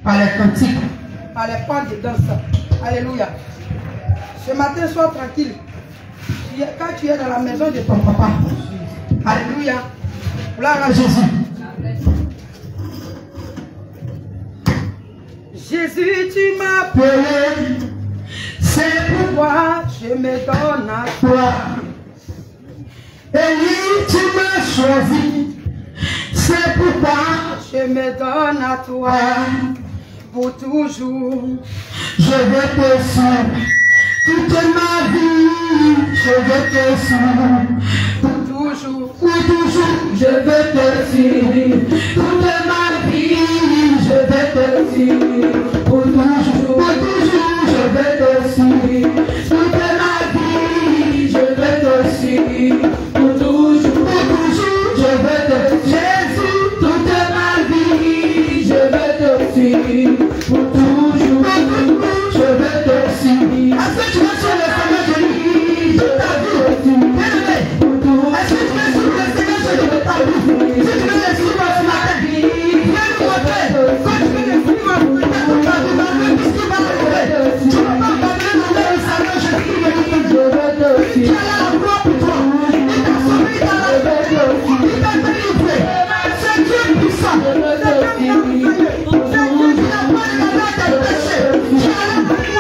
par les cantiques, par les pas de danse. Alléluia. Ce matin, sois tranquille. Quand tu es dans la maison de ton papa. Alléluia. Gloire à Jésus. Jésus, tu m'as appelé. C'est pourquoi je me donne à toi. Élie, tu m'as choisi. C'est pourquoi je me donne à toi. Pour toujours, je vais te suivre. Toute ma vie, je vais te suivre. Pour toujours, je vais te suivre. Toute ma vie, je vais te suivre. Pour toujours, je vais te suivre. Toute ma vie, je vais te suivre. Pour toujours, je vais te suivre. Jésus, toute ma vie, je vais te suivre. Pour toujours, je vais te suivre. Est-ce que tu vas sur le Seigneur Jésus de ta vie? Est-ce que tu vas sur le Seigneur Jésus de ta vie? Si tu veux le suivre ce matin, viens nous montrer. Quand tu veux le suivre, peut-être que tu vas demander ce qui va arriver. Tu ne vas pas demander le Seigneur Jésus qui veut te dire. Tu as la gloire pour toi. Il t'a sauvé, il t'a lavé. Il t'a délivré. C'est Dieu puissant. C'est Dieu merveilleux. C'est Dieu qui n'a pas regardé tes péchés. Tu as la gloire.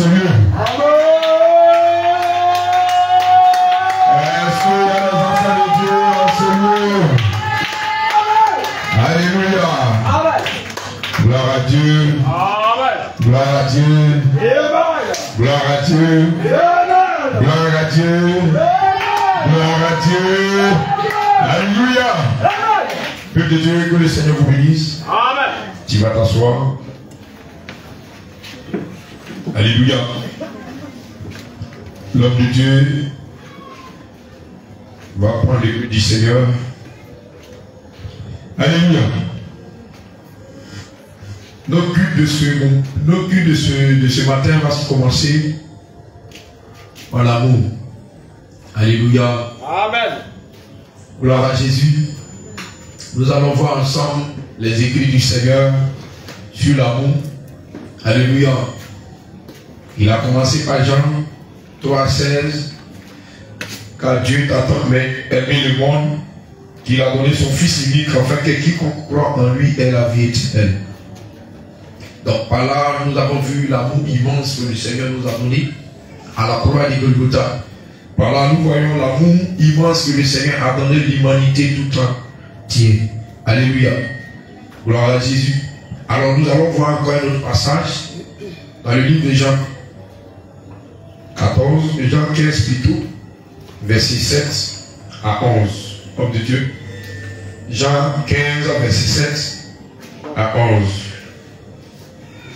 ce lieu? Est-ce qu'il y a des enfants de Dieu dans ce lieu? Alléluia. Gloire à Dieu. Gloire à Dieu. Gloire à Dieu. Gloire à Dieu. Gloire à Dieu. Alléluia. Peuple de Dieu, que le Seigneur vous bénisse. Amen. Tu vas t'asseoir. Alléluia. L'homme de Dieu va prendre les du Seigneur. Alléluia. Notre culte de ce matin va se commencer par l'amour. Alléluia. Amen. Gloire à Jésus. Nous allons voir ensemble les écrits du Seigneur sur l'amour. Alléluia. Il a commencé par Jean 3,16. Car Dieu t'a tant aimé le monde qu'il a donné son Fils unique afin que quiconque croit en lui ait la vie éternelle. Donc par là, nous avons vu l'amour immense que le Seigneur nous a donné à la croix de Golgotha. Par là, nous voyons l'amour immense que le Seigneur a donné à l'humanité tout entière. Alléluia. Gloire à Jésus. Alors nous allons voir encore un autre passage dans le livre de Jean 14, Jean 15 plutôt, verset 7 à 11. Homme de Dieu. Jean 15, verset 7 à 11.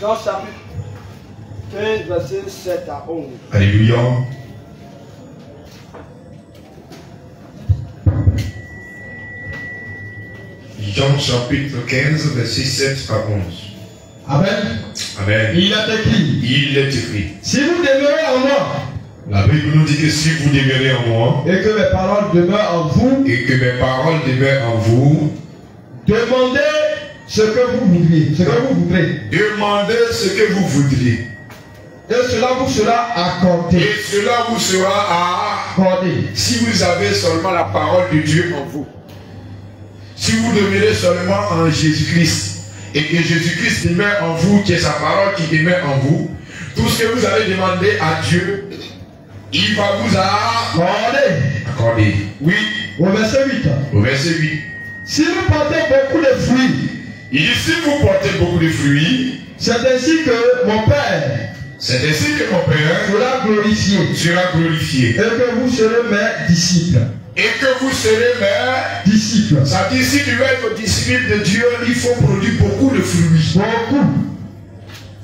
Jean chapitre 15, verset 7 à 11. Alléluia. Jean chapitre 15, verset 7 à 11. Amen. Amen. Il est écrit. Il est écrit. Si vous demeurez en moi, La Bible nous dit que si vous demeurez en moi, et que mes paroles demeurent en vous, et que mes paroles demeurent en vous, demandez ce que vous voudriez, ce que vous voudrez. demandez ce que vous voudrez. Et cela vous sera accordé. Et cela vous sera Accordé. si vous avez seulement la parole de Dieu en vous. Si vous demeurez seulement en Jésus-Christ, et que Jésus-Christ demeure en vous, qui est sa parole qui demeure en vous, tout ce que vous allez demander à Dieu, il va vous accorder. Oui. Au verset 8. Au verset 8. Si vous portez beaucoup de fruits, Il dit, si vous portez beaucoup de fruits, c'est ainsi que mon Père c'est ainsi que mon Père sera glorifié. sera glorifié. Et que vous serez mes disciples. Et que vous serez mes Disciples. Ça dit, si tu veux être disciple de Dieu, il faut produire beaucoup de fruits. Beaucoup.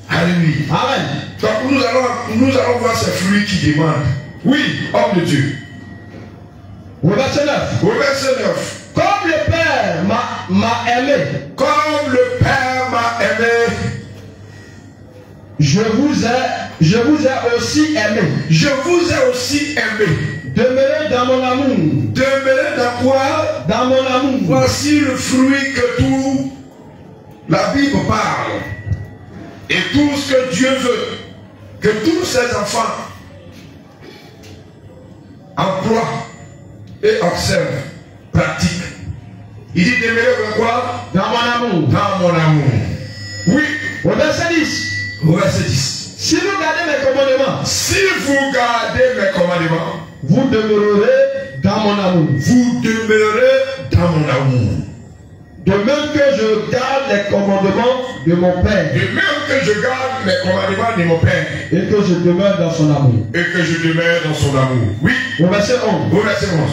Alléluia. Amen. Donc nous allons voir ces fruits qui demandent. Oui, homme de Dieu. Au verset 9. Au verset 9. Comme le Père m'a aimé, Comme le Père m'a aimé, je vous ai aussi aimé. je vous ai aussi aimé. Demeurez dans mon amour. Demeurez dans quoi? Dans mon amour. Voici le fruit que tout la Bible parle. Et tout ce que Dieu veut, que tous ses enfants emploient et observent, pratiquent. Il dit demeurez dans quoi? Dans mon amour. Dans mon amour. Oui. Au verset 10. Au verset 10. Si vous gardez mes commandements, Si vous gardez mes commandements, vous demeurerez dans mon amour. vous demeurez dans mon amour. De même que je garde les commandements de mon Père. De même que je garde mes commandements de mon Père. Et que je demeure dans son amour. Et que je demeure dans son amour. Oui. Au verset 11. Au verset 11.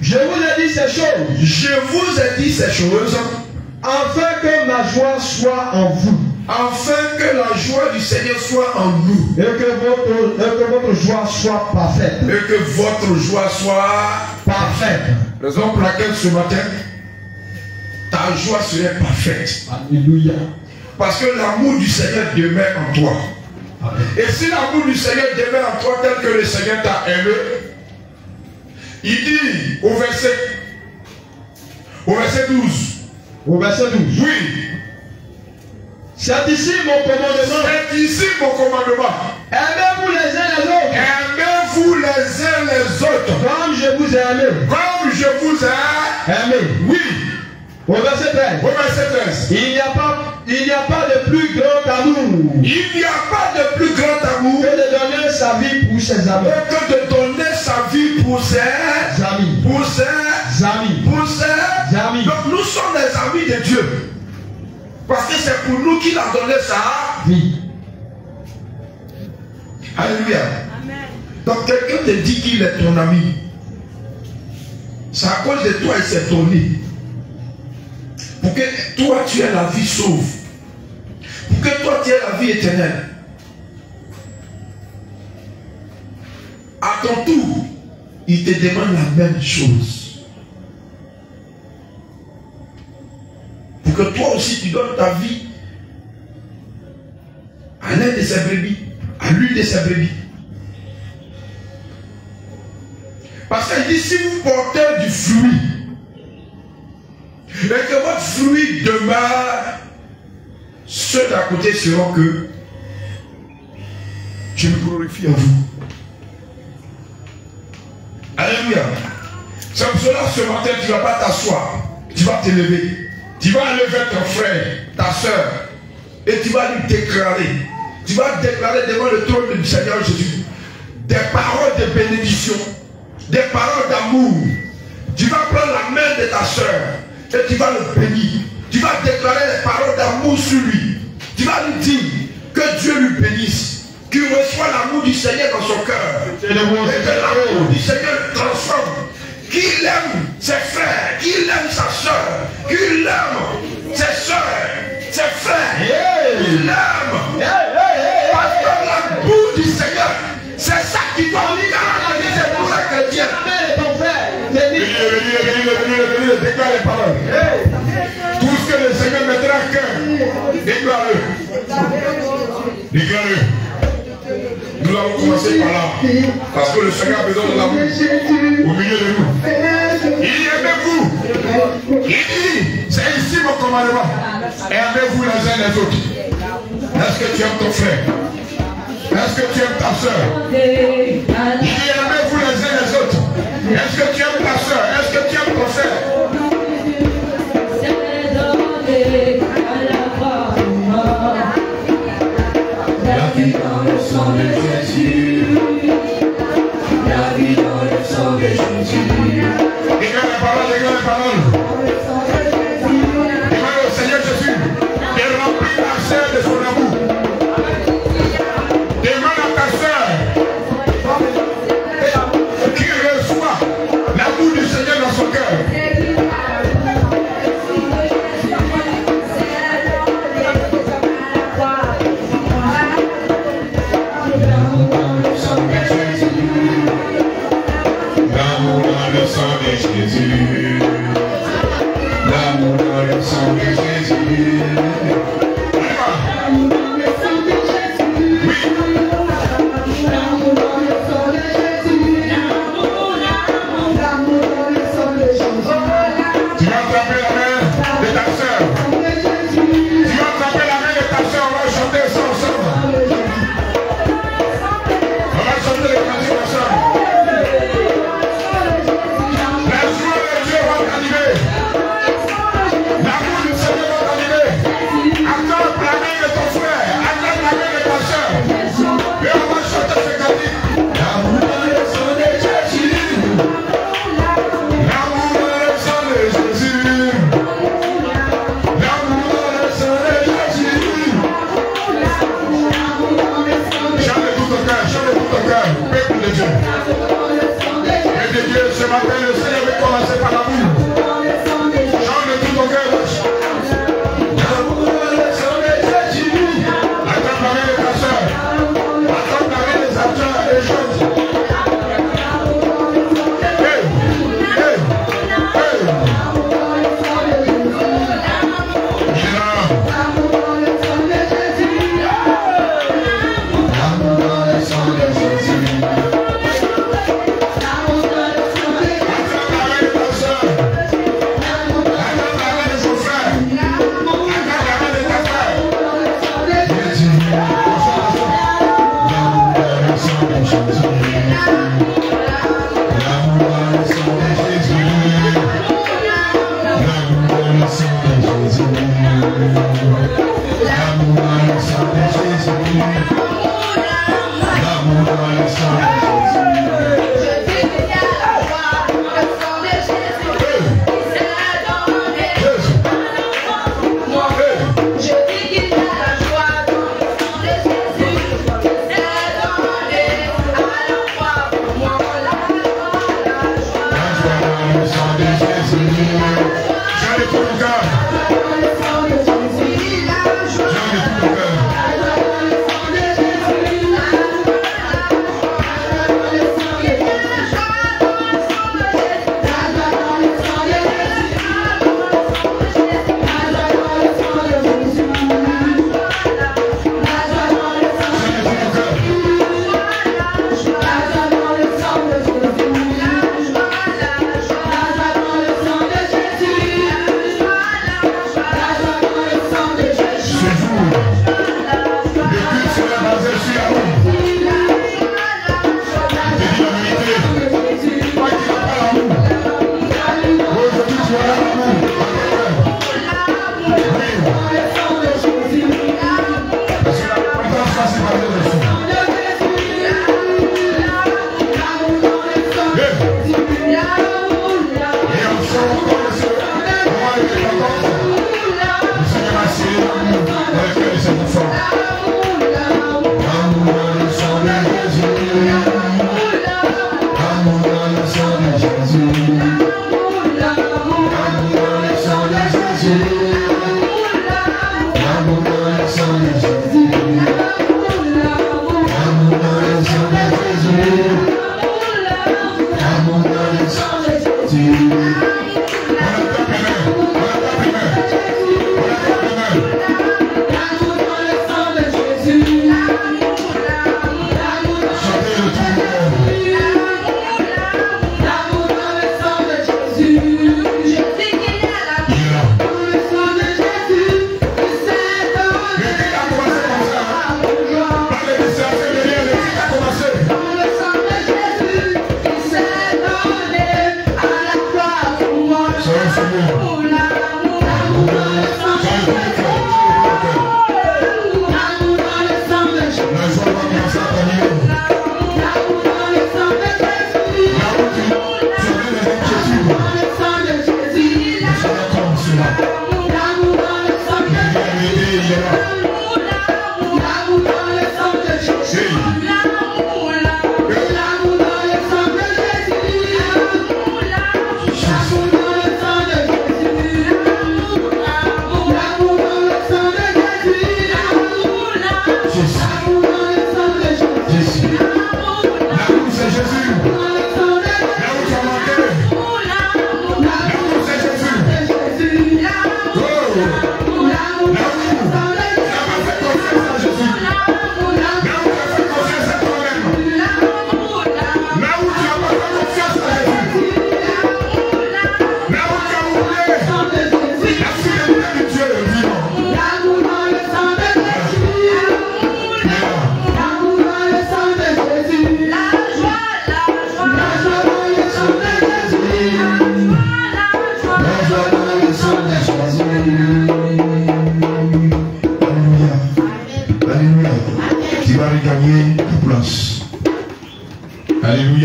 Je vous ai dit ces choses. Je vous ai dit ces choses. Afin que ma joie soit en vous. Afin que la joie du Seigneur soit en nous. Et que votre joie soit parfaite. Et que votre joie soit Parfaite. Raison pour laquelle ce matin, ta joie serait parfaite. Alléluia. Parce que l'amour du Seigneur demeure en toi. Amen. Et si l'amour du Seigneur demeure en toi tel que le Seigneur t'a aimé, il dit au verset 12. Au verset 12. Oui. C'est ici mon commandement. C'est ici mon commandement. Aimez-vous les uns les autres. Aimez-vous les uns les autres. Comme je vous ai aimé. Comme je vous ai Aimé. Oui. Au verset 13. Au verset 13. Il n'y a pas de plus grand amour. Il n'y a pas de plus grand amour que de donner sa vie pour ses amis. que de donner sa vie pour ses amis. Pour ses amis. Pour ses amis. Donc nous sommes les amis de Dieu. Parce que c'est pour nous qu'il a donné sa vie. Alléluia. Donc quelqu'un te dit qu'il est ton ami. C'est à cause de toi il s'est donné. Pour que toi tu aies la vie sauve. Pour que toi tu aies la vie éternelle. À ton tour, il te demande la même chose. Pour que toi aussi tu donnes ta vie à l'un de ses brebis, à l'une de ses brebis. Parce qu'il dit, si vous portez du fruit, et que votre fruit demeure, ceux d'à côté seront que je me glorifie en vous. Alléluia. C'est pour cela ce matin, tu ne vas pas t'asseoir. Tu vas te lever. Tu vas lever ton frère, ta soeur, et tu vas lui déclarer. Tu vas déclarer devant le trône du Seigneur Jésus des paroles de bénédiction, des paroles d'amour. Tu vas prendre la main de ta soeur et tu vas le bénir. Tu vas déclarer des paroles d'amour sur lui. Tu vas lui dire que Dieu lui bénisse, qu'il reçoit l'amour du Seigneur dans son cœur. Et que l'amour du Seigneur le transforme. Qu'il aime ses frères, qu'il aime sa soeur, qu'il aime ses soeurs, ses frères. Il aime. Parce que l'amour du Seigneur, c'est ça qui doit nous caractériser pour les chrétiens. Venez, déclare les paroles. Tout ce que le Seigneur mettra à cœur, déclare-le. Déclare-le. Nous allons commencer par là. Parce que le Seigneur a besoin de l'amour au milieu de nous. Il dit aimez-vous. Il dit, c'est ici mon commandement. Aimez-vous les uns les autres. Est-ce que tu aimes ton frère? Est-ce que tu aimes ta soeur? Il dit aimez-vous les uns les autres. Est-ce que tu aimes ta soeur? Est-ce que tu aimes ton frère? La vie dans le sang de Jésus. La vie dans le sang de Jésus. Déclare les paroles, déclare les paroles. Demande au Seigneur Jésus de remplir la chair de son amour. Demande à ta soeur qu'il reçoit l'amour du Seigneur dans son cœur. L'amour dans le sang de Jésus. L'amour dans le sang de Jésus. L'amour dans le sang de Jésus. Oui. L'amour dans le sang de Jésus. L'amour dans le sang de Jésus. Tu vas attraper la main de ta soeur. Tu vas attraper la main de ta soeur. On va chanter ça ensemble. On va chanter les cantions ensemble. L'amour du Seigneur va t'animer. Attrape la main de ton frère. Attrape la main de ta soeur. Et on va chanter ce cantique. L'amour dans le sang de Jésus. L'amour dans le sang de Jésus. L'amour dans le sang de Jésus. Chante de tout ton cœur. Chante de tout ton cœur. Peuple de Dieu. Peuple de Dieu, ce matin, le Seigneur veut commencer par l'amour. Chante de tout ton cœur. L'amour dans le sang de Jésus. Attrape la main de ta soeur. Attrape la main de ta soeur et chante. Hey, hey, hey. Il est là. L'amour dans le sang de Jésus. L'amour dans le sang de Jésus. L'amour dans le sang de Jésus.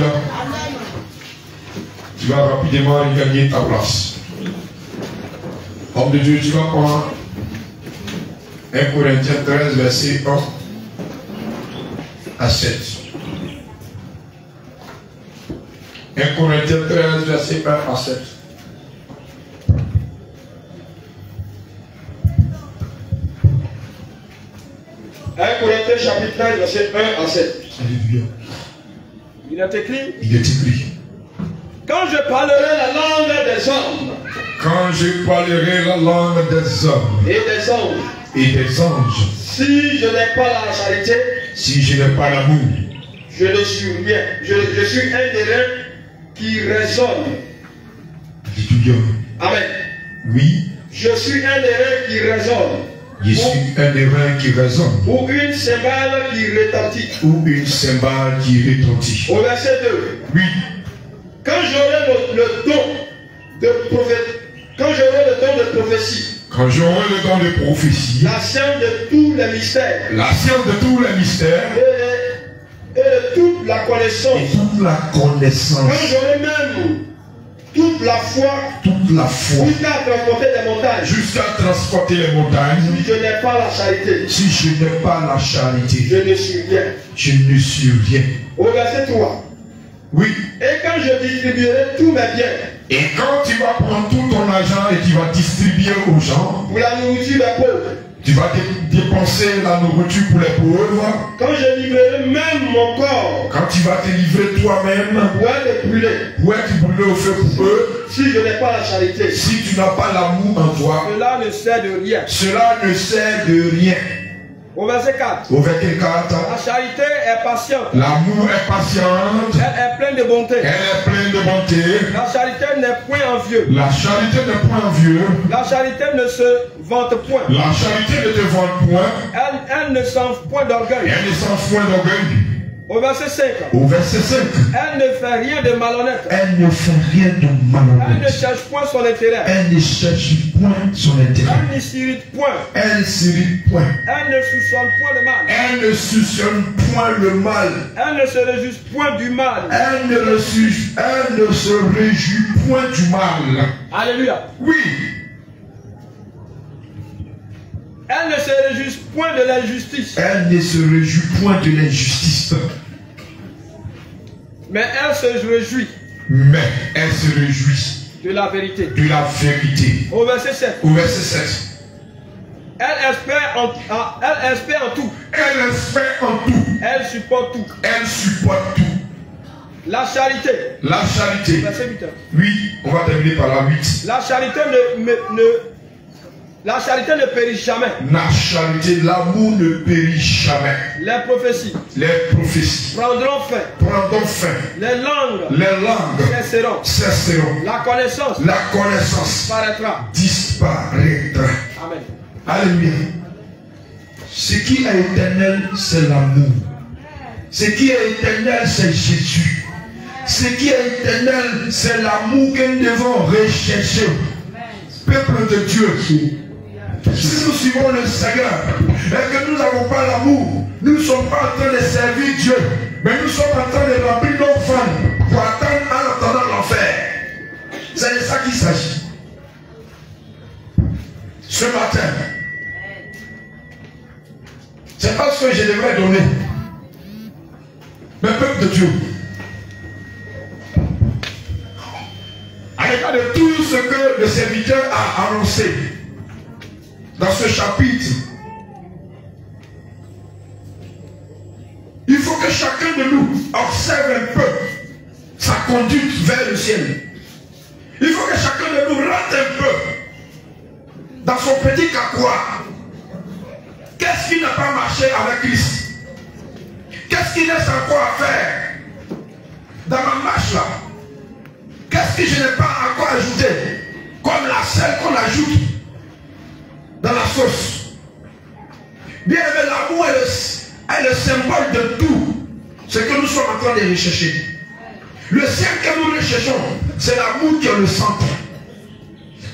Alléluia. Tu vas rapidement regagner ta place. Homme de Dieu, tu vas prendre 1 Corinthiens 13, verset 1 à 7. 1 Corinthiens 13, verset 1 à 7. Corinthiens chapitre 13, verset 1 à 7. Alléluia. Il est écrit. Il est écrit. Quand je parlerai la langue des hommes. Quand je parlerai la langue des hommes. Et des anges. Et des anges. Si je n'ai pas la charité. Si je n'ai pas l'amour. Je ne suis rien. Je suis un des reins qui résonne. Alléluia. Amen. Oui. Je suis un des reins qui résonne. Je suis un des reins qui résonne. Ou une cymbale qui retentit. Ou une cymbale qui retentit. Au verset 2. Oui. Quand j'aurai le don de prophétie. Quand j'aurai le don de prophétie. Quand j'aurai le don de prophétie. La science de tous les mystères. La science de tous les mystères. Et de toute la connaissance. Et toute la connaissance. Quand j'aurai même toute la foi. Toute la foi. Jusqu'à transporter les montagnes. Jusqu'à transporter les montagnes. Si je n'ai pas la charité. Si je n'ai pas la charité. Je ne suis rien. Je ne suis rien. Au verset 3. Oui. Et quand je distribuerai tous mes biens. Et quand tu vas prendre tout ton argent et tu vas distribuer aux gens. Pour la nourriture des pauvres. Tu vas dépenser la nourriture pour les pauvres. Quand je livrerai même mon corps. Quand tu vas te livrer toi-même. Pour être brûlé. Pour être brûlé au feu pour eux. Si je n'ai pas la charité. Si tu n'as pas l'amour en toi. Cela ne sert de rien. Cela ne sert de rien. Au verset 4. Au verset 4. La charité est patiente. L'amour est patiente. Elle est pleine de bonté. Elle est pleine de bonté. La charité n'est point envieux. La charité n'est point envieux. La charité ne se vante point. La charité ne te vante point. Elle ne s'enfle point d'orgueil. Elle ne s'enfle point d'orgueil. Au verset 5. Au verset 5. Elle ne fait rien de malhonnête. Elle ne fait rien de malhonnête. Elle ne cherche point son intérêt. Elle ne cherche point son intérêt. Elle ne s'irrite point. Elle ne s'irrite point. Elle ne soupçonne point le mal. Elle ne soupçonne point le mal. Elle ne se réjouit point du mal. Elle ne se réjouit point du mal. Alléluia. Oui. Elle ne se réjouit point de l'injustice. Elle ne se réjouit point de l'injustice. Mais elle se réjouit. Mais elle se réjouit de la vérité. De la vérité. Au verset 7. Au verset 7. Elle espère en tout. Elle espère en tout. Elle supporte tout. Elle supporte tout. La charité. La charité. Verset 8. Oui, on va terminer par la 8. La charité La charité ne périt jamais. La charité, l'amour ne périt jamais. Les prophéties. Les prophéties. Prendront fin. Prendront fin. Les langues. Les langues. Cesseront. Cesseront. La connaissance. La connaissance. Disparaîtra. Disparaîtra. Amen. Alléluia. Ce qui est éternel, c'est l'amour. Ce qui est éternel, c'est Jésus. Ce qui est éternel, c'est l'amour que nous devons rechercher. Peuple de Dieu. Si nous suivons le Seigneur et que nous n'avons pas l'amour, nous ne sommes pas en train de servir Dieu, mais nous sommes en train de remplir nos femmes pour attendre en attendant l'enfer. C'est de ça qu'il s'agit. Ce matin, c'est pas ce que je devrais donner. Mais peuple de Dieu, à l'état de tout ce que le serviteur a annoncé dans ce chapitre, il faut que chacun de nous observe un peu sa conduite vers le ciel. Il faut que chacun de nous rentre un peu dans son petit cacouard. Qu'est-ce qui n'a pas marché avec Christ? Qu'est-ce qu'il reste encore à faire dans ma marche là? Qu'est-ce que je n'ai pas encore ajouté? Comme la sel qu'on ajoute dans la sauce. Bien aimé, l'amour est le symbole de tout ce que nous sommes en train de rechercher. Le ciel que nous recherchons, c'est l'amour qui est le centre.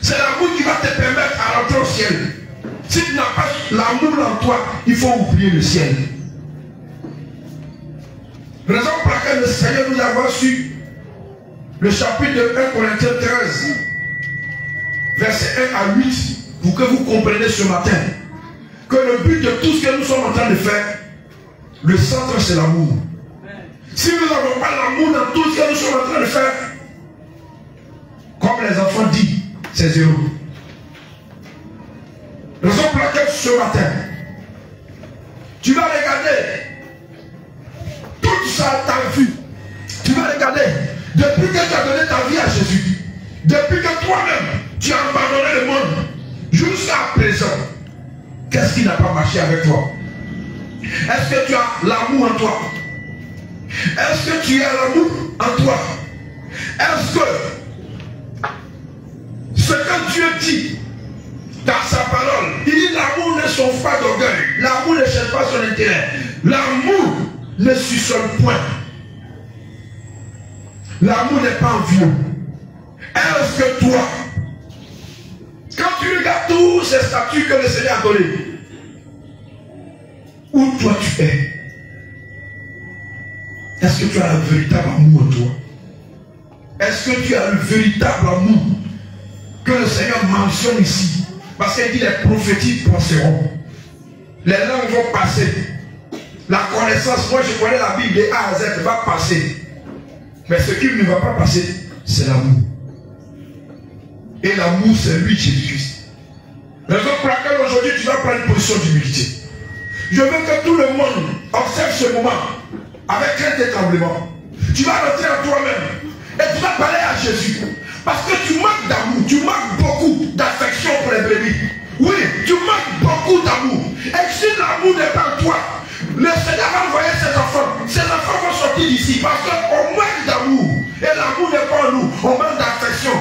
C'est l'amour qui va te permettre à rentrer au ciel. Si tu n'as pas l'amour en toi, il faut oublier le ciel. Raison pour laquelle le Seigneur nous a su le chapitre de 1 Corinthiens 13, verset 1 à 8, pour que vous compreniez ce matin que le but de tout ce que nous sommes en train de faire, le centre c'est l'amour. Si nous n'avons pas l'amour dans tout ce que nous sommes en train de faire, comme les enfants disent, c'est zéro. Raison pour laquelle ce matin, tu vas regarder toute ça ta vie. Tu vas regarder depuis que tu as donné ta vie à Jésus, depuis que toi-même tu as abandonné le monde, jusqu'à présent, qu'est-ce qui n'a pas marché avec toi? Est-ce que tu as l'amour en toi? Est-ce que tu as l'amour en toi? Est-ce que ce que Dieu dit dans sa parole, il dit l'amour ne sauve pas d'orgueil, l'amour ne cherche pas son intérêt, l'amour ne suçonne point, l'amour n'est pas envieux. Est-ce que toi, quand tu regardes tous ces statuts que le Seigneur a donnés, où toi tu es, est-ce que tu as le véritable amour en toi? Est-ce que tu as le véritable amour que le Seigneur mentionne ici? Parce qu'il dit les prophétiques passeront, les langues vont passer, la connaissance, moi je connais la Bible de A à Z, va passer. Mais ce qui ne va pas passer, c'est l'amour. Et l'amour, c'est lui, Jésus-Christ. Raison pour laquelle aujourd'hui tu vas prendre une position d'humilité. Je veux que tout le monde observe ce moment avec crainte et tremblement. Tu vas rentrer en toi-même et tu vas parler à Jésus. Parce que tu manques d'amour, tu manques beaucoup d'affection pour les brebis. Oui, tu manques beaucoup d'amour. Et si l'amour n'est pas en toi, le Seigneur va envoyer ses enfants. Ses enfants vont sortir d'ici parce qu'on manque d'amour. Et l'amour n'est pas en nous, on manque d'affection.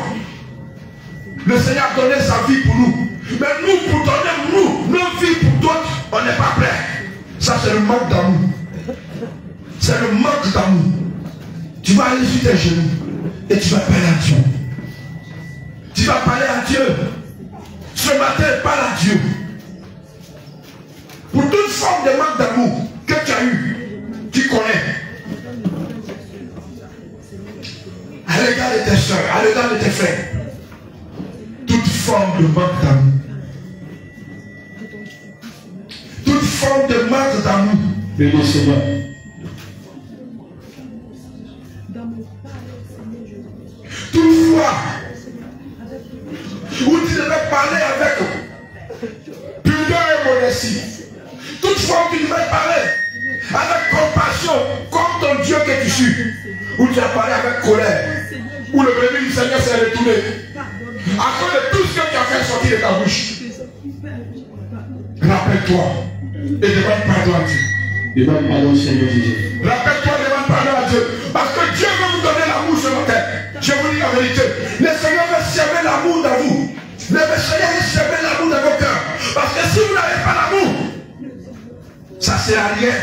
Le Seigneur a donné sa vie pour nous. Mais nous, pour donner nos vies pour d'autres, on n'est pas prêt. Ça, c'est le manque d'amour. C'est le manque d'amour. Tu vas aller sur tes genoux et tu vas parler à Dieu. Tu vas parler à Dieu. Ce matin, parle à Dieu. Pour toute forme de manque d'amour que tu as eu, tu connais. À l'égard de tes soeurs, à l'égard de tes frères. Toute forme de manque d'amour. Toute forme de manque d'amour. Béni Seigneur. Toutefois, où tu devais parler avec pudeur et modestie. Toutefois, tu devais parler avec compassion, comme ton Dieu que tu suis. Où tu as parlé avec colère. Où le bébé du Seigneur s'est retourné. À cause de tout ce que tu as fait sortir de ta bouche. Rappelle-toi et demande pardon à Dieu. Demande pardon, Seigneur Jésus. Rappelle-toi, demande pardon à Dieu. Parce que Dieu veut vous donner l'amour ce matin. Je vous dis la vérité. Le Seigneur veut semer l'amour dans vous. Le Seigneur veut semer l'amour dans vos cœurs. Parce que si vous n'avez pas l'amour, ça ne sert à rien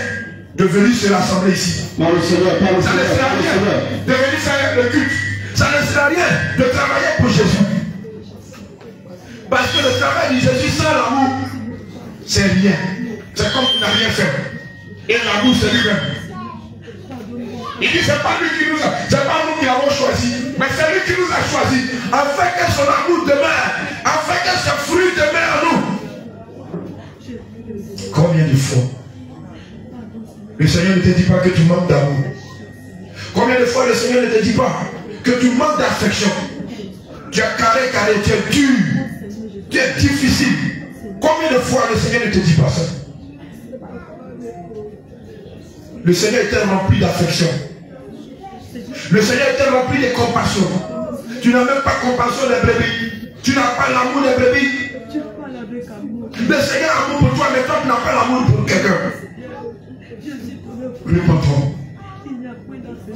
de venir se rassembler ici. Par le Seigneur, par le Ça ne Seigneur, sert à par le rien Seigneur. de venir faire le culte. Ça ne sert à rien de travailler pour Jésus. Parce que le travail de Jésus sans l'amour, c'est rien. C'est comme tu n'as rien fait. Et l'amour, c'est lui-même. Il dit, c'est pas lui qui nous a, c'est pas nous qui l'avons choisi, mais c'est lui qui nous a choisi, afin que son amour demeure, afin que ce fruit demeure en nous. Combien de fois le Seigneur ne te dit pas que tu manques d'amour? Combien de fois le Seigneur ne te dit pas que tu manques d'affection? Tu es carré, tu es dur, tu es difficile. Combien de fois le Seigneur ne te dit pas ça? Le Seigneur était rempli d'affection. Le Seigneur était rempli de compassion. Tu n'as même pas compassion des brebis. Tu n'as pas l'amour des brebis. Le Seigneur a l'amour pour toi, mais toi tu n'as pas l'amour pour quelqu'un. Répands-toi.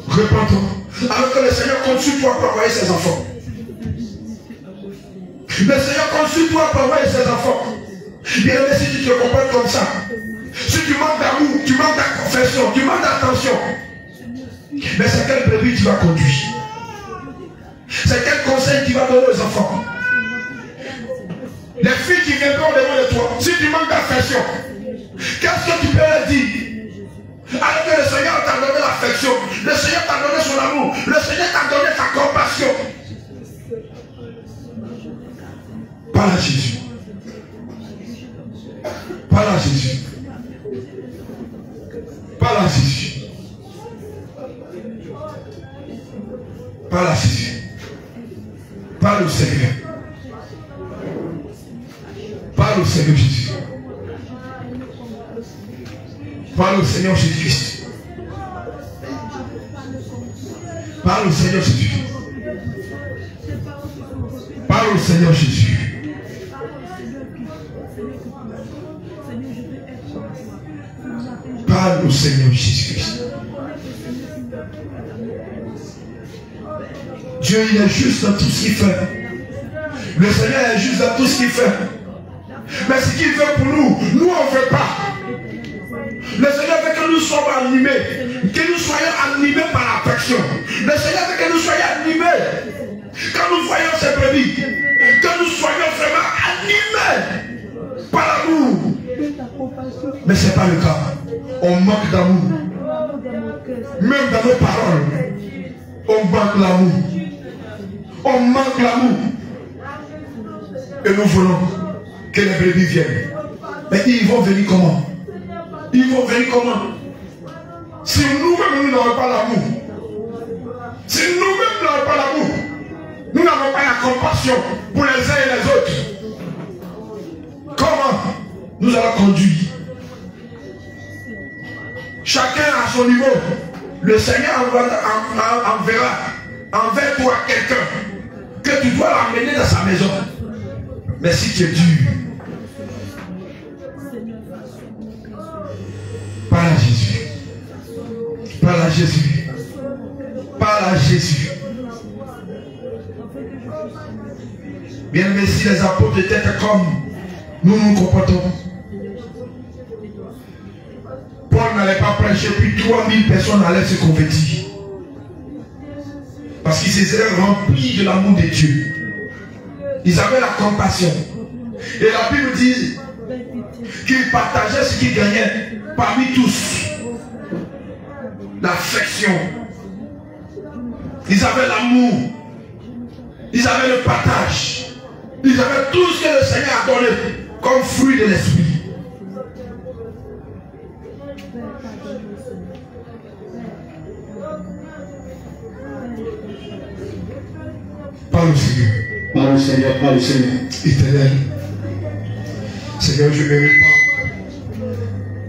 Répands-toi. Alors que le Seigneur compte sur toi pour envoyer ses enfants. Le Seigneur compte sur toi pour envoyer ses enfants. Bien aimé, si tu te comportes comme ça, si tu manques d'amour, tu manques d'affection, tu manques d'attention, mais c'est quel brebis tu vas conduire? C'est quel conseil tu vas donner aux enfants? Les filles qui viendront devant de toi, si tu manques d'affection, qu'est-ce que tu peux leur dire? Alors que le Seigneur t'a donné l'affection, le Seigneur t'a donné son amour, le Seigneur t'a donné sa compassion. Parle à Jésus. Parle à Jésus. Parle à Jésus. Parle à Jésus. Parle au Seigneur. Parle au Seigneur Jésus. Parle au Seigneur Jésus-Christ. Parle au Seigneur Jésus. Parle au Seigneur Jésus. Parle au Seigneur Jésus-Christ. Dieu, il est juste dans tout ce qu'il fait. Le Seigneur est juste dans tout ce qu'il fait. Mais ce qu'il veut pour nous, nous on ne veut pas. Le Seigneur veut que nous soyons animés, que nous soyons animés par l'affection. Le Seigneur veut que nous soyons animés. Quand nous voyons ces brebis, que nous soyons vraiment animés par l'amour. Mais ce n'est pas le cas. On manque d'amour. Même dans nos paroles, on manque l'amour. On manque l'amour. Et nous voulons que les brebis viennent. Mais ils vont venir comment? Ils vont venir comment? Si nous-mêmes nous n'avons pas l'amour, si nous-mêmes n'avons pas l'amour, nous n'avons pas la compassion pour les uns et les autres, comment nous allons conduire? Chacun à son niveau. Le Seigneur enverra envers toi quelqu'un que tu dois l'amener dans sa maison. Mais si tu es dur, parle à Jésus. Parle à Jésus. Parle à Jésus. Bien aimé, si les apôtres étaient comme nous nous comportons, Paul n'allait pas prêcher, puis 3000 personnes allaient se convertir. Parce qu'ils étaient remplis de l'amour de Dieu. Ils avaient la compassion. Et la Bible dit qu'ils partageaient ce qu'ils gagnaient parmi tous. L'affection. Ils avaient l'amour. Ils avaient le partage. Ils avaient tout ce que le Seigneur a donné comme fruit de l'esprit. Parle au Seigneur. Parle au Seigneur, parle au Seigneur. Éternel. Seigneur, je ne mérite pas.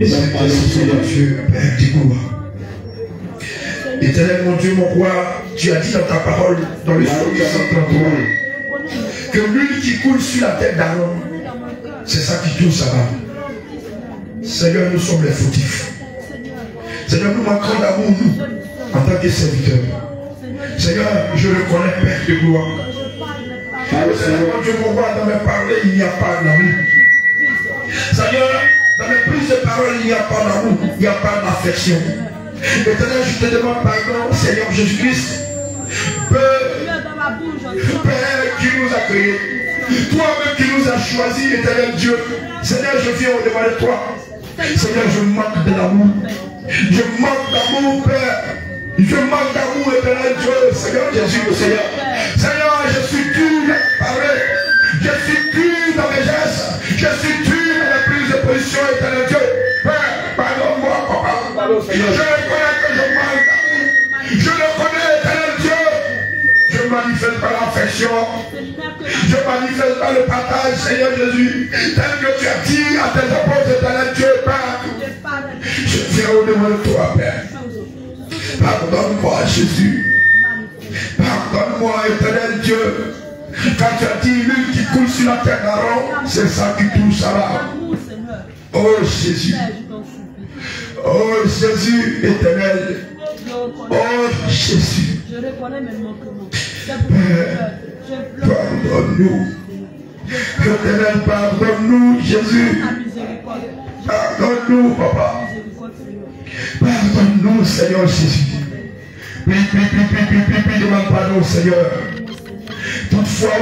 Et c'est parle au Seigneur, Dieu, Père, dis-moi. Éternel, mon Dieu, mon roi, tu as dit dans ta parole, dans le Psaume 133, que l'huile qui coule sur la tête d'Aaron, c'est ça qui touche à l'âme. Seigneur, nous sommes les fautifs. Seigneur, nous manquons d'amour, nous, en tant que serviteurs. Seigneur, je reconnais, Père de gloire. Seigneur, mon Dieu, mon roi, dans mes paroles, il n'y a pas d'amour. Seigneur, dans mes prises de parole, il n'y a pas d'amour, il n'y a pas d'affection. Éternel, je te demande pardon, Seigneur Jésus-Christ, Père qui nous a créés, toi-même qui nous as choisis, éternel Dieu. Seigneur, je viens au-devant de toi. Seigneur, je manque de l'amour. Je manque d'amour, Père. Je manque d'amour, éternel Dieu. Seigneur Jésus, le Seigneur. Seigneur, je suis dur à parler. Je suis dur dans mes gestes. Je suis dur dans les prises de position, éternel Dieu. Père, pardonne-moi, papa. Je reconnais que je manque d'amour. Je le connais, éternel Dieu. Je manifeste par l'affection. Je manifeste par le partage, Seigneur Jésus. Tel que tu as dit à tes apôtres, éternel Dieu, Père. Je viens au-devant de toi, Père. Pardonne-moi, Jésus. Pardonne-moi, éternel Dieu. Quand tu as dit l'huile qui coule sur la tête d'Aaron, c'est ça qui touche à l'âme. Oh Jésus. Oh Jésus éternel. Oh Jésus. Je reconnais mes manquements. Pardonne-nous. Éternel, pardonne-nous, Jésus. Pardonne-nous, Papa. Pardonne-nous, Seigneur Jésus. Prie, demande pardon, Seigneur. Toutefois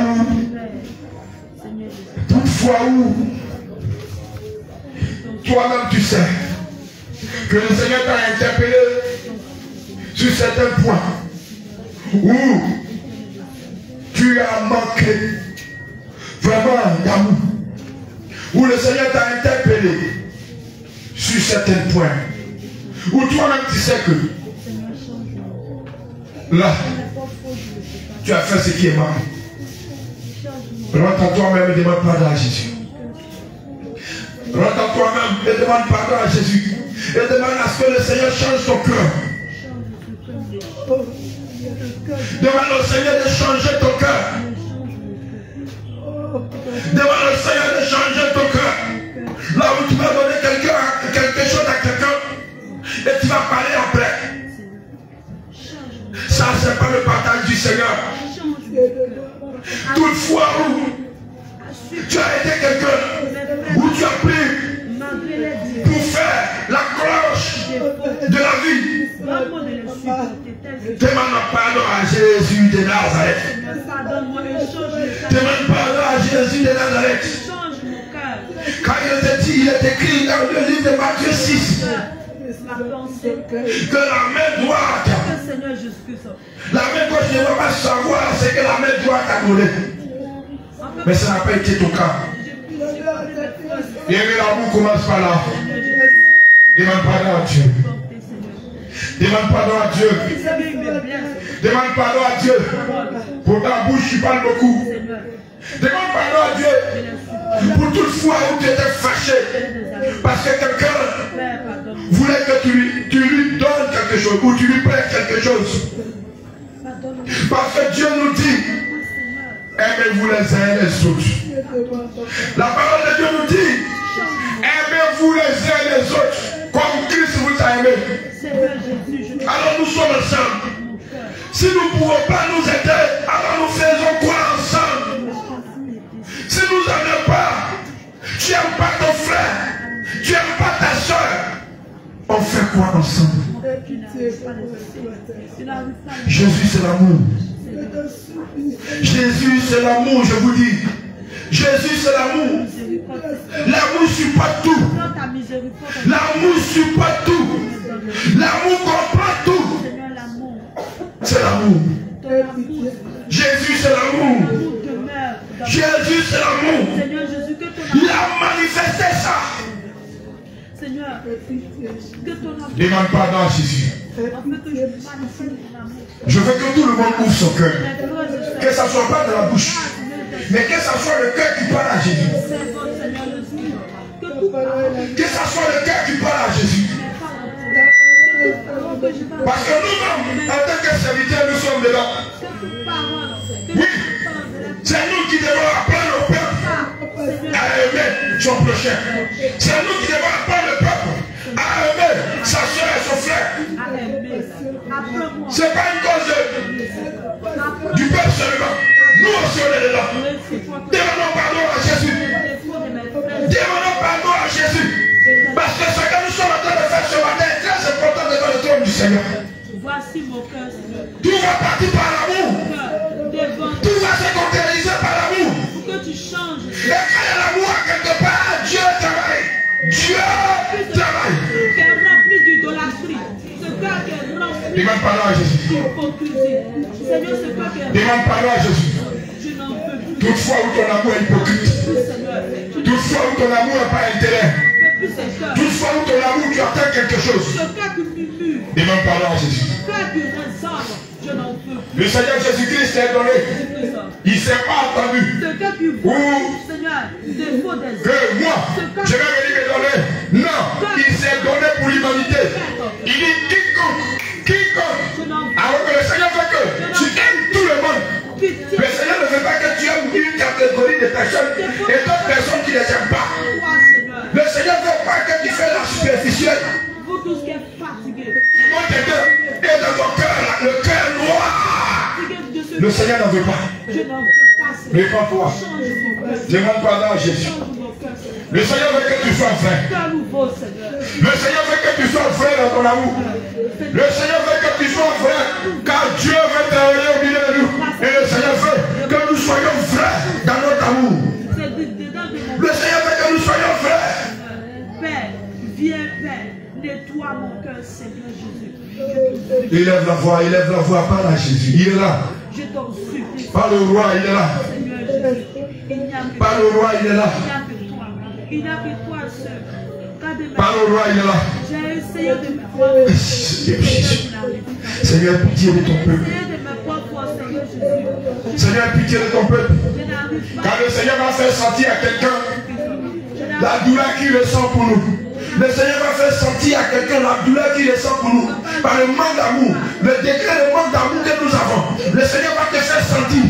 où, toi-même tu sais, Que le Seigneur t'a interpellé sur certains points où tu as manqué vraiment d'amour. Où le Seigneur t'a interpellé sur certains points. Où toi-même tu sais que là, tu as fait ce qui est mal. Rentre à toi-même et demande pardon à Jésus. Rentre à toi-même et demande pardon à Jésus. Et demande à ce que le Seigneur change ton cœur. Demande au Seigneur de changer ton cœur. Demande au Seigneur de changer ton cœur. Là où tu vas donner quelque chose à quelqu'un et tu vas parler après. Ça, c'est pas le partage du Seigneur. Toutefois où tu as été quelqu'un, où tu as pris pour faire la cloche de la vie, demande pardon à Jésus de Nazareth. Demande pardon à Jésus de Nazareth. Quand il était dit, il est écrit dans le livre de Matthieu 6 que la main droite, la main gauche ne va pas savoir ce que la main droite a donné. Mais ça n'a pas été ton cas. Et l'amour commence par là. Demande pardon à Dieu. Demande pardon à Dieu. Demande pardon à Dieu. Pour ta bouche, tu parles beaucoup. Demande pardon à Dieu. Pour toute fois où tu étais fâché. Parce que quelqu'un voulait que tu lui donnes quelque chose. Ou tu lui prêtes quelque chose. Parce que Dieu nous dit, aimez-vous les uns les autres. La parole de Dieu nous dit, aimez-vous les uns les autres. Comme Christ vous a aimé. Alors nous sommes ensemble. Si nous ne pouvons pas nous aider, alors nous faisons quoi ensemble? Si nous n'aimons pas, tu n'aimes pas ton frère, tu n'aimes pas ta soeur, on fait quoi ensemble? Jésus c'est l'amour. Jésus c'est l'amour, je vous dis. Jésus c'est l'amour. L'amour supporte tout. L'amour supporte tout. L'amour comprend tout. C'est l'amour. Jésus c'est l'amour. Jésus c'est l'amour. Il a manifesté ça. Demande pardon à Jésus. Je veux que tout le monde ouvre son cœur. Que ça ne soit pas de la bouche. Mais que ça soit le cœur qui parle à Jésus. Que ça soit le cœur qui parle à Jésus. Parce que nous-mêmes, en tant que serviteurs, nous sommes dedans. Oui, c'est nous qui devons apprendre au peuple à aimer son prochain. C'est nous qui devons apprendre le peuple à aimer sa soeur et son frère. Ce n'est pas une cause du peuple seulement. Nous aussi on est dedans. Demandons pardon à Jésus. Demandons pardon à Jésus. Parce que ce que nous sommes en train de faire ce matin est très important devant le trône du Seigneur. Voici mon cœur, Seigneur. Tout va partir par l'amour. Tout va se concrétiser par l'amour. Pour que tu changes. Et quand il y a l'amour à quelque part, Dieu travaille. Dieu travaille. Ce cœur est rempli d'idolâtrie. Ce cœur qui est rempli Demande pardon à Jésus. d'hypocrisie. Seigneur, ce cœur qui est Demande pardon à Jésus. Je n'en peux plus. Toutefois où ton amour est hypocrite. Toutefois où ton amour n'a pas intérêt. Toutefois où ton amour tu attends quelque chose. Ce cœur qui murmure. Demande pardon à Jésus. Ce cœur qui résonne. Je n'en peux plus. Le Seigneur Jésus-Christ est donné. Il ne s'est pas entendu. Ce cœur qui voit, Seigneur, défaut des que moi, je vais venir me donner. Non, il s'est donné pour l'humanité. Il dit quiconque. Alors que le Seigneur veut que tu aimes tout le monde. Le Seigneur ne veut pas que tu aimes une catégorie de personnes et d'autres personnes qui ne les aiment pas. Le Seigneur ne veut pas que tu fasses la superficielle. Vous tous qui êtes fatigués. Mon Dieu, et dans ton cœur, le cœur noir. Le Seigneur n'en veut pas. Je n'en veux pas. Réponds-toi. Demande pardon à Jésus. Le Seigneur veut que tu sois vrai. Le Seigneur veut que tu sois vrai dans ton amour. Le Seigneur veut que tu sois vrai. Car Dieu veut travailler au milieu de nous. Et le Seigneur veut que nous soyons vrais dans notre amour. Le Seigneur veut que nous soyons vrais. Père, viens, Père, nettoie. Élève la voix, parle à Jésus. Il est là. Parle au roi, il est là. Parle au roi, il est là. Il n'a que toi seul. Parle au roi, il est là. J'ai essayé de me voir. Seigneur, pitié de ton peuple. Seigneur, pitié de ton peuple. Quand le Seigneur va faire sentir à quelqu'un la douleur qu'il ressent pour nous. Le Seigneur va faire sentir à quelqu'un la douleur qu'il ressent pour nous. Par le manque d'amour, le degré de manque d'amour que nous avons. Le Seigneur va te faire sentir.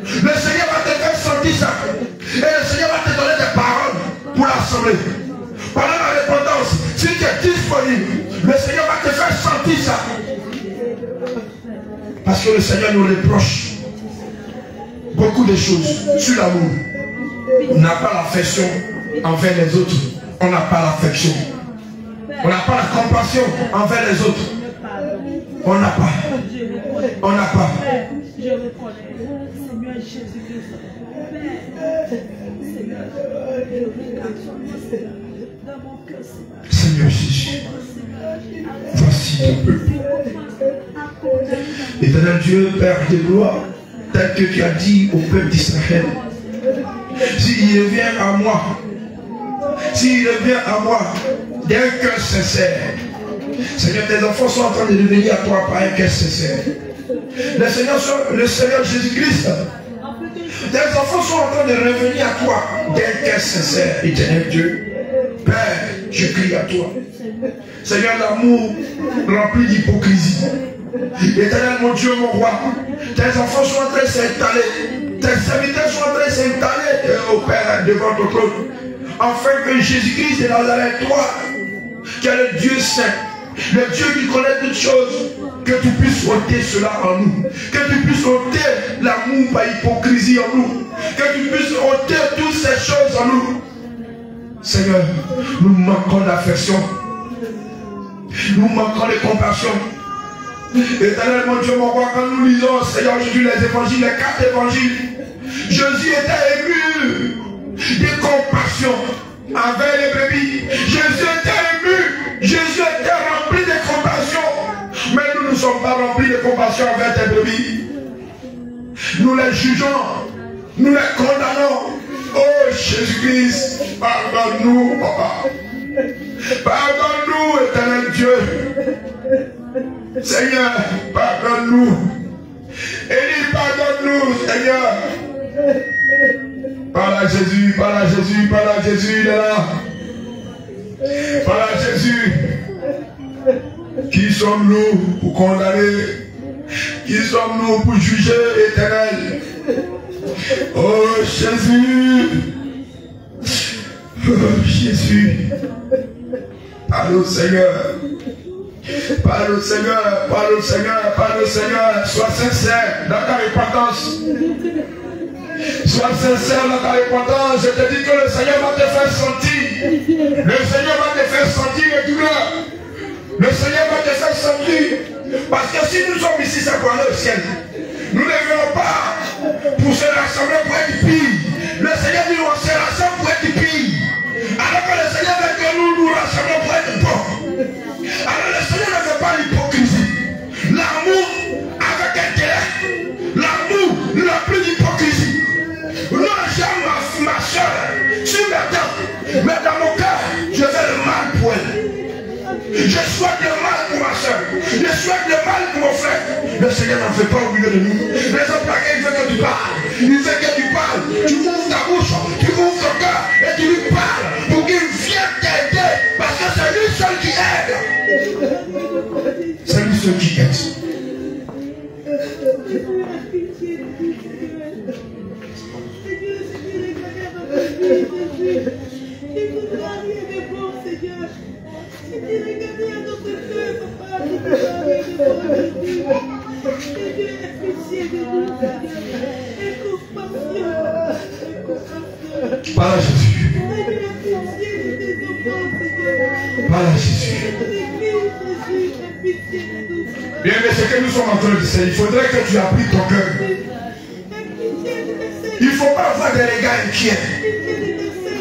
Le Seigneur va te faire sentir ça. Et le Seigneur va te donner des paroles pour l'assembler. Pendant la repentance, si tu es disponible, le Seigneur va te faire sentir ça. Parce que le Seigneur nous reproche beaucoup de choses sur l'amour. On n'a pas l'affection envers les autres. On n'a pas l'affection. On n'a pas la compassion envers les autres. On n'a pas. On n'a pas. Je reconnais, Seigneur Jésus-Christ. Seigneur, dans mon cœur, Seigneur Jésus, voici ton peuple. Éternel Dieu, Père de gloire, tel que tu as dit au peuple d'Israël, s'il revient à moi, s'il revient à moi d'un cœur sincère, Seigneur, tes enfants sont en train de revenir à toi par un cœur sincère. Le Seigneur Jésus-Christ, tes enfants sont en train de revenir à toi d'un cœur sincère, éternel Dieu. Père, je crie à toi. Seigneur, l'amour rempli d'hypocrisie. Éternel, mon Dieu, mon roi, tes enfants sont en train de s'installer. Tes serviteurs sont en train de s'installer, au Père, devant ton trône. Afin que Jésus-Christ de Nazareth, toi, qui es le Dieu saint, le Dieu qui connaît toutes choses, que tu puisses ôter cela en nous. Que tu puisses ôter l'amour par hypocrisie en nous. Que tu puisses ôter toutes ces choses en nous. Seigneur, nous manquons d'affection. Nous manquons de compassion. Éternel, mon Dieu, mon roi, quand nous lisons, Seigneur Jésus, les évangiles, les 4 évangiles, Jésus était ému de compassion envers les brebis. Jésus était ému. Jésus était rempli de compassion. Mais nous ne sommes pas remplis de compassion envers tes brebis. Nous les jugeons. Nous les condamnons. Oh Jésus-Christ, pardonne-nous, Papa. Pardonne-nous, éternel Dieu. Seigneur, pardonne-nous. Élie, pardonne-nous, Seigneur. Parle à Jésus, parle à Jésus, parle à Jésus, il est là. Parle à Jésus. Qui sommes-nous pour condamner? Qui sommes-nous pour juger, éternel? Oh Jésus. Oh Jésus. Parle au Seigneur. Parle au Seigneur, parle au Seigneur, parle au Seigneur. Sois sincère dans ta repentance. Sois sincère dans ta repentance. Je te dis que le Seigneur va te faire sentir. Le Seigneur va te faire sentir les douleurs. Le Seigneur va te faire sentir. Parce que si nous sommes ici, c'est pour aller au ciel. Nous ne venons pas pour se rassembler pour être pire. Le Seigneur dit on se rassemble pour être pire. Alors que le Seigneur veut que nous nous rassemblons pour être bons. Alors le Seigneur ne fait pas l'hypocrisie. L'amour avec intérêt. L'amour n'a plus d'hypocrisie. Non, j'aime ma soeur sur la table. Mais dans mon cœur, je fais le mal pour elle. Je souhaite le mal pour ma soeur. Je souhaite le mal pour mon frère. Le Seigneur n'en fait pas au milieu de nous. Les hommes plaqués, il veut que tu parles. Il veut que tu parles. Tu ouvres ta bouche, tu ouvres ton cœur et tu lui parles pour qu'il vienne t'aider. Parce que c'est lui seul qui aide. C'est lui seul qui aide. Parle à Jésus. Parle à Jésus. Bien, mais ce que nous sommes en train de dire, il faudrait que tu appliques ton cœur. Il ne faut pas avoir des regards inquiets.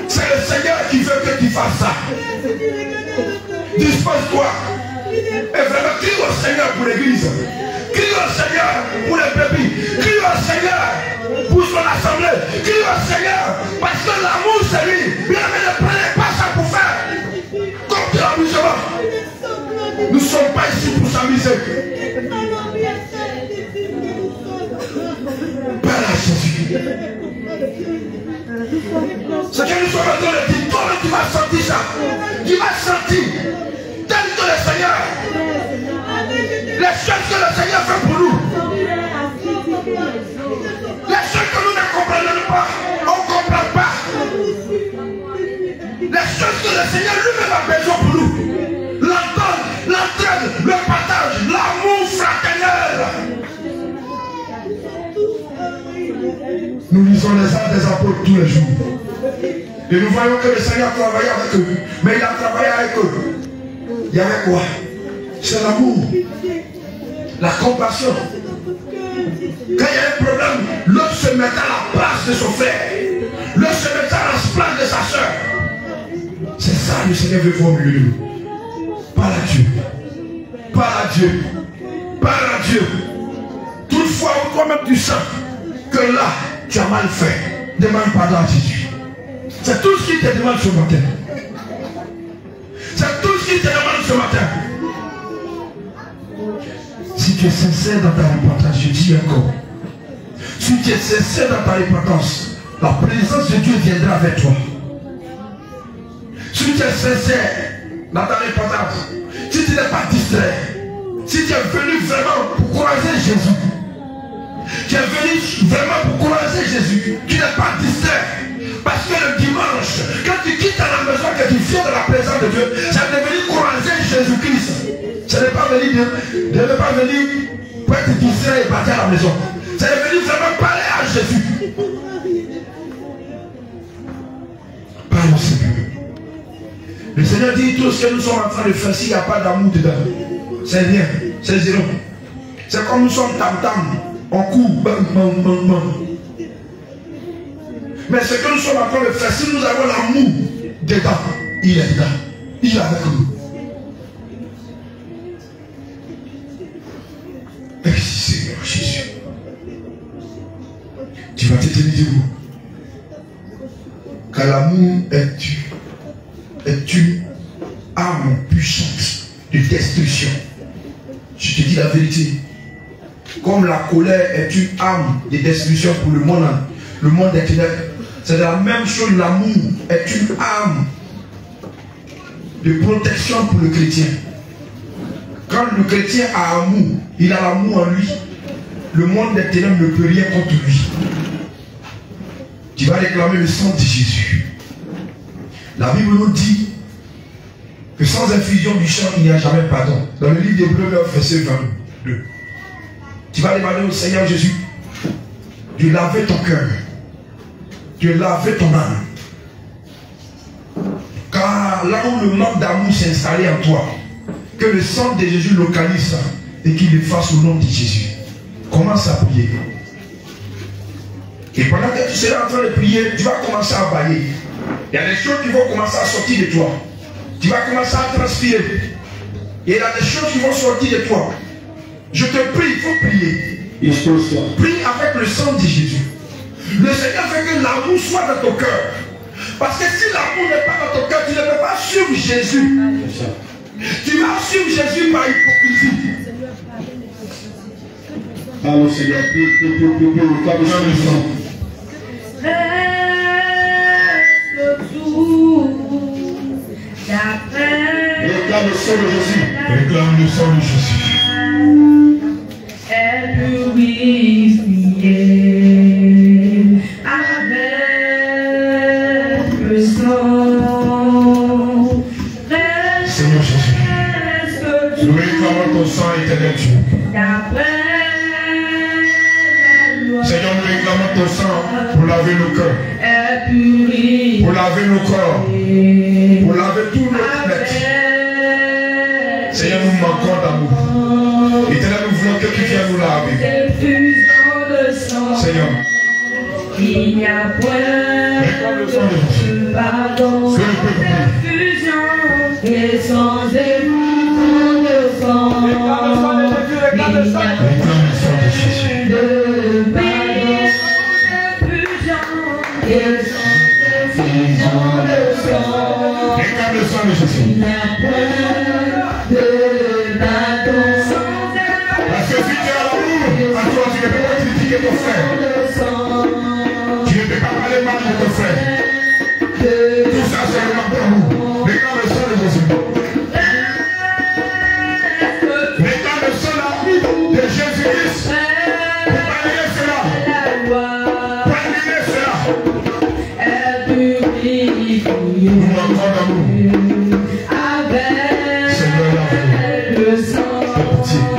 C'est le Seigneur qui veut que tu fasses ça. Dispose-toi. Et vraiment, crie au Seigneur pour l'église. Crie au Seigneur pour les bébés. Crie au Seigneur pour son assemblée. Crie au Seigneur parce que l'amour c'est lui. Bien, mais ne prenez pas ça pour faire comme de l'amusement. Nous ne sommes pas ici pour s'amuser. Père Jésus. Ce que nous sommes en train de dire, toi tu vas sentir ça. Tu vas sentir. Tel que le Seigneur. Les choses que le Seigneur fait pour nous. Les choses que nous ne comprenons pas. On ne comprend pas. Les choses que le Seigneur lui-même a besoin pour nous. L'entendre, l'entraide, le partage, l'amour fraternel. Nous lisons les Actes des Apôtres tous les jours. Et nous voyons que le Seigneur travaillait avec eux. Mais il a travaillé avec eux. Il y avait quoi? C'est l'amour. La compassion. Quand il y a un problème, l'autre se met à la place de son frère. L'autre se met à la place de sa soeur. C'est ça le Seigneur veut voir au milieu de nous. Parle à Dieu. Parle à Dieu. Parle à Dieu. Toutefois, toi-même tu sens que là, tu as mal fait. Demande pardon à Jésus. C'est tout ce qu'il te demande ce matin. C'est tout ce qu'il te demande ce matin. Si tu es sincère dans ta repentance, je dis encore. Si tu es sincère dans ta repentance, la présence de Dieu viendra avec toi. Si tu es sincère dans ta repentance, si tu n'es pas distrait, si tu es venu vraiment pour croiser Jésus, tu es venu vraiment pour croiser Jésus, tu n'es pas distrait. Parce que le dimanche, quand tu quittes à la maison, que tu viens de la présence de Dieu, c'est de venir croiser Jésus-Christ. Ce n'est pas venir pour être distrait et partir à la maison. C'est de venir vraiment parler à Jésus. Parle au Seigneur. Le Seigneur dit tout ce que nous sommes en train de faire, s'il n'y a pas d'amour dedans, c'est rien, c'est zéro. C'est comme nous sommes tam-tam, on court, bam, bam, bam, bam. Mais ce que nous sommes en train de faire, si nous avons l'amour dedans, il est dedans, il est avec nous. Merci Seigneur Jésus. Tu vas te tenir debout. Car l'amour est une arme puissante de destruction. Je te dis la vérité. Comme la colère est une arme de destruction pour le monde des ténèbres, c'est la même chose. L'amour est une arme de protection pour le chrétien. Quand le chrétien a amour, il a l'amour en lui, le monde des ténèbres ne peut rien contre lui. Tu vas réclamer le sang de Jésus. La Bible nous dit que sans infusion du sang, il n'y a jamais pardon. Dans le livre d'Hébreux 9, verset 22. Tu vas demander au Seigneur Jésus de laver ton cœur, de laver ton âme. Car là où le manque d'amour s'est installé en toi, que le sang de Jésus localise ça et qu'il efface au nom de Jésus. Commence à prier. Et pendant que tu seras en train de prier, tu vas commencer à bailler. Il y a des choses qui vont commencer à sortir de toi. Tu vas commencer à transpirer. Et il y a des choses qui vont sortir de toi. Je te prie, il faut prier. Prie avec le sang de Jésus. Le Seigneur veut que l'amour soit dans ton cœur. Parce que si l'amour n'est pas dans ton cœur, tu ne peux pas suivre Jésus. Tu vas suivre Jésus par hypocrisie. Allô Seigneur, prie, réclame le sang. Réclame le sang de Jésus. Réclame le sang de Jésus. Est purifié avec le sang. Seigneur Jésus, nous réclamons ton sang éternel Dieu. Seigneur, nous réclamons ton sang pour laver nos cœurs, pour laver nos corps, pour laver tout notre être. Seigneur, nous manquons d'amour. Éternel, nous voulons que tu viennes nous laver. Seigneur, il n'y a point de pardon, perfusion et sans amour de Réclame le sang de Jésus. Parce que si tu as l'amour, à toi tu ne peux pas critiquer ton frère. Tu ne peux pas parler mal de ton frère. Tout ça c'est le manque d'amour. Réclame le sang de Jésus. Réclame le sang de Jésus-Christ. Pour pallier cela. Pallier cela. Nous manquons d'amour. Seigneur, le sang de pitié.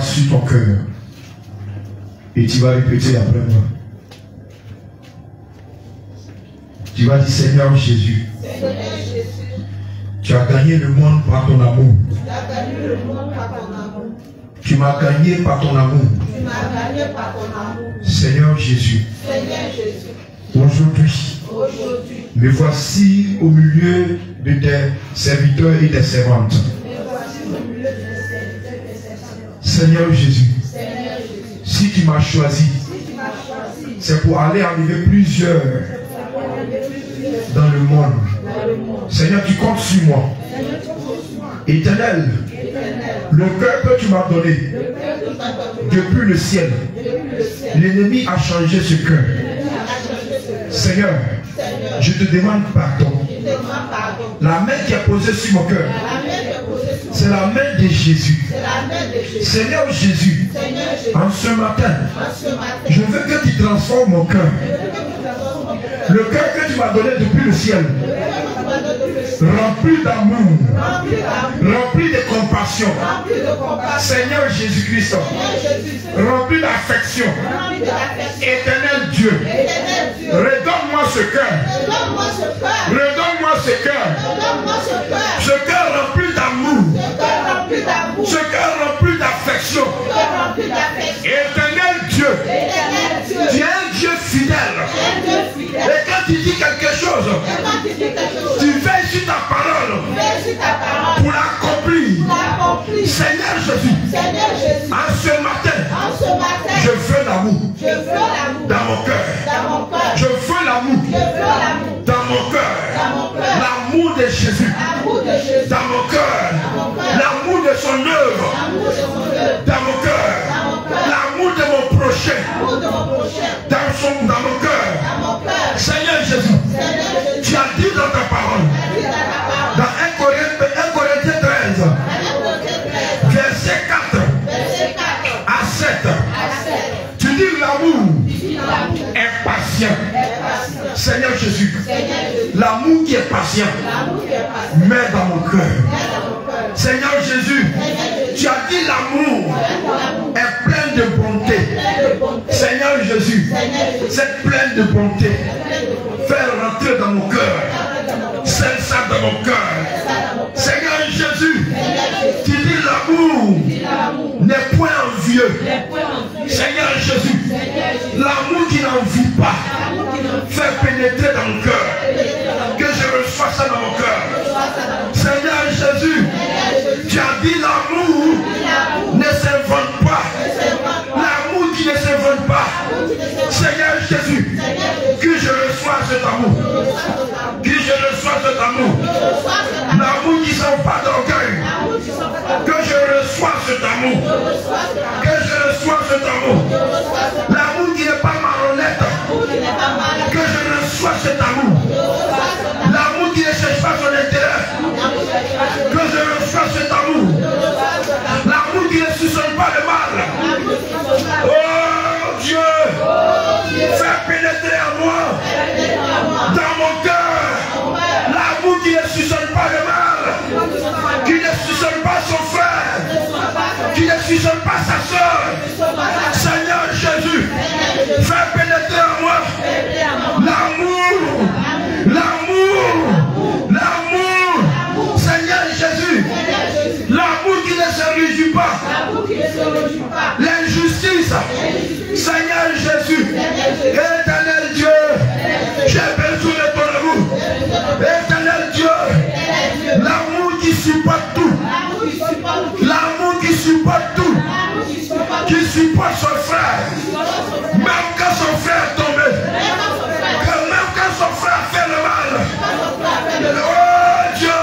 Sur ton cœur et tu vas répéter après moi. Tu vas dire Seigneur Jésus, tu as gagné le monde par ton amour. Tu m'as gagné par ton amour. Seigneur Jésus, aujourd'hui, me voici au milieu de tes serviteurs et tes servantes. Seigneur Jésus, si tu m'as choisi, c'est pour aller enlever plusieurs dans le monde. Seigneur, tu comptes sur moi. Éternel, le cœur que tu m'as donné depuis le ciel, l'ennemi a changé ce cœur. Seigneur, je te demande pardon. La main qui est posée sur mon cœur, c'est la main de Jésus. Seigneur Jésus, en ce matin, je veux que tu transformes mon cœur. Le cœur que tu m'as donné depuis le ciel, rempli d'amour, rempli de compassion. Seigneur Jésus-Christ, rempli d'affection. Éternel Dieu, redonne-moi ce cœur. Redonne-moi ce cœur. Ce cœur rempli d'amour. Ce cœur rempli d'affection. Éternel Dieu, tu es un Dieu fidèle. Et quand tu dis quelque chose, tu veilles sur ta parole pour l'accomplir. Seigneur Jésus, en ce matin, je veux l'amour dans mon cœur. Je veux l'amour dans mon cœur. L'amour de Jésus dans mon cœur. L'amour de son œuvre dans mon cœur. L'amour de mon prochain 7. Tu dis l'amour est patient. Seigneur Jésus, l'amour qui est patient, mets dans mon cœur. Seigneur Jésus, tu as dit l'amour est plein de bonté. Seigneur Jésus, cette pleine de bonté, fais rentrer dans mon cœur. Scelle ça dans mon cœur. Seigneur Jésus, tu dis l'amour n'est point envieux. Seigneur Jésus, l'amour qui n'envie pas, fais pénétrer dans mon cœur. Que je reçois ça dans mon cœur. Seigneur Jésus, tu as dit l'amour ne s'invente pas. L'amour qui ne s'invente pas. Seigneur Jésus, que je reçois cet amour. Que je reçois cet amour. L'amour qui s'en pas d'orgueil. Que je reçois cet amour. Que je reçois cet amour. L'amour qui n'est pas marionnette. Que je reçois cet amour. L'amour qui ne cherche pas son intérêt. Que je reçois cet amour. L'amour qui ne soupçonne pas le mal. Oh Dieu, fais pénétrer en moi, dans mon cœur, l'amour qui ne soupçonne pas le mal, qui ne soupçonne pas son frère, qui ne soupçonne pas sa soeur. Seigneur Jésus, fais pénétrer en moi l'amour, l'amour, l'amour. Seigneur Jésus, l'amour qui ne se réjouit pas, l'injustice. Seigneur Jésus, éternel Dieu, j'ai besoin de ton amour. Éternel Dieu, l'amour qui supporte tout, l'amour qui supporte tout, qui supporte son frère, même quand son frère est tombé, même quand son frère fait le mal. Oh Dieu,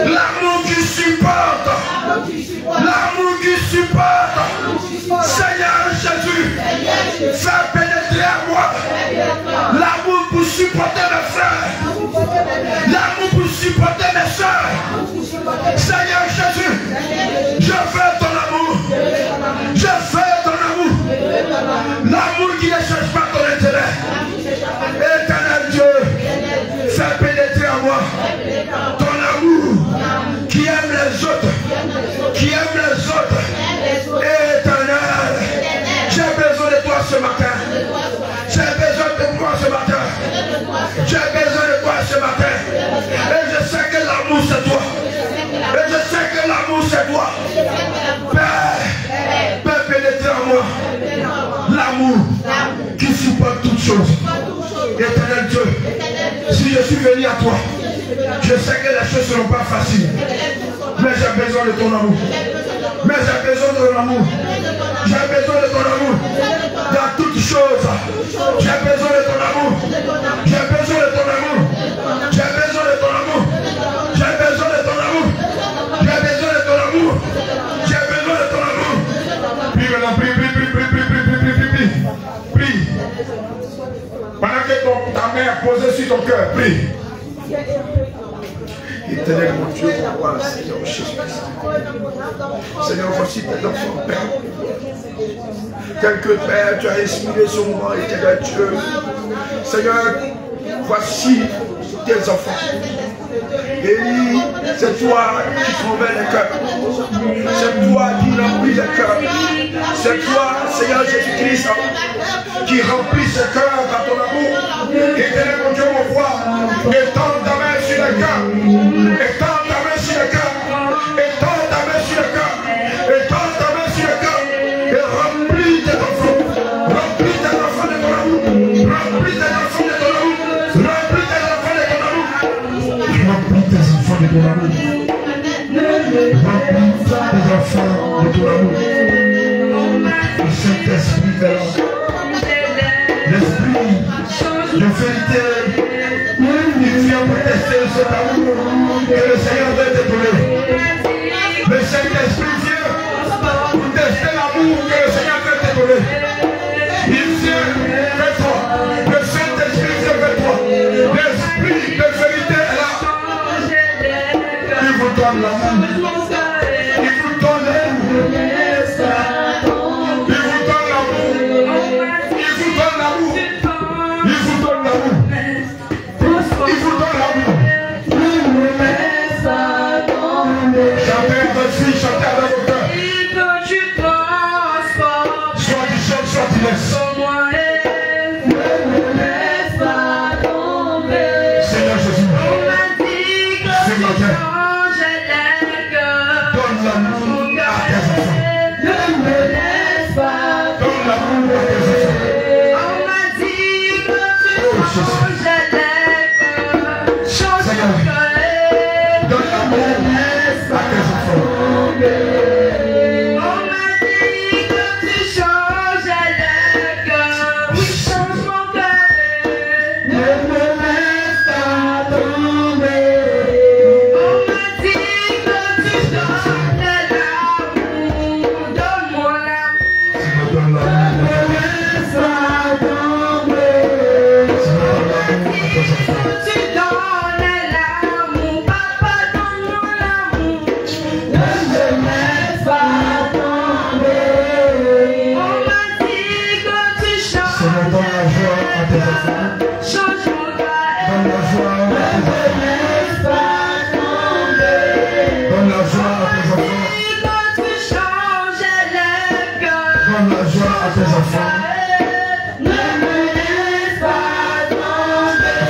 l'amour qui supporte, l'amour qui supporte. Seigneur Jésus, fais pénétrer à moi l'amour pour supporter mes frères, l'amour pour supporter mes soeurs. Seigneur Jésus, je veux ton amour, je veux ton amour, l'amour qui ne cherche pas ton intérêt. Éternel Dieu, fais pénétrer à moi ton amour qui aime les autres, qui aime les autres. Éternel, j'ai besoin de toi ce matin. J'ai besoin de toi ce matin. J'ai besoin de toi ce matin. Et je sais que l'amour c'est toi. Et je sais que l'amour c'est toi. Père, pénétrer en moi l'amour qui supporte toutes choses. Éternel Dieu, si je suis venu à toi, je sais que les choses ne seront pas faciles. Mais j'ai besoin de ton amour. Mais j'ai besoin de ton amour. J'ai besoin de ton amour. Dans toutes choses. J'ai besoin de ton amour. J'ai besoin de ton amour. J'ai besoin de ton amour. J'ai besoin de ton amour. J'ai besoin de ton amour. J'ai besoin de ton amour. Prie maintenant, prie, prie, prie, prie, prie, prie, prie, prie, prie. Prie. Pendant que ta main est posée sur ton cœur, prie. Éternel mon Dieu, mon roi, Seigneur Jésus-Christ. Seigneur, voici tes enfants, Père. Tel que Père, tu as inspiré sur moi, éternel Dieu. Seigneur, voici tes enfants. Élie, c'est toi qui convainc les cœurs. C'est toi qui remplis les cœurs. C'est toi, Seigneur Jésus-Christ, qui remplis ces cœurs dans ton amour. Éternel mon Dieu, mon roi, étends ta main sur les cœurs. Étends ta main sur les cœurs. Étends ta main sur les cœurs. Étends ta main sur les cœurs. Et remplis tes enfants. Remplis tes enfants de ton amour. Remplis tes enfants de ton amour. Remplis tes enfants de ton amour. Remplis tes enfants de ton amour. Remplis tes enfants de ton amour. Le Saint-Esprit de l'Esprit de vérité, il vient pour tester cet amour que le Seigneur veut te donner. Le Saint-Esprit vient pour tester l'amour que le Seigneur veut te donner. Il vient vers toi. Le Saint-Esprit vient vers toi. L'Esprit de vérité est là. Il vous donne l'amour. Il vous donne donne la joie à tes enfants. Ne me laisse pas tomber.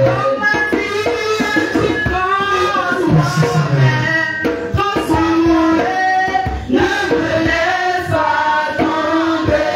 Comme ma fille, tu penses. Merci Seigneur. Transforme-moi. Ne me laisse pas tomber.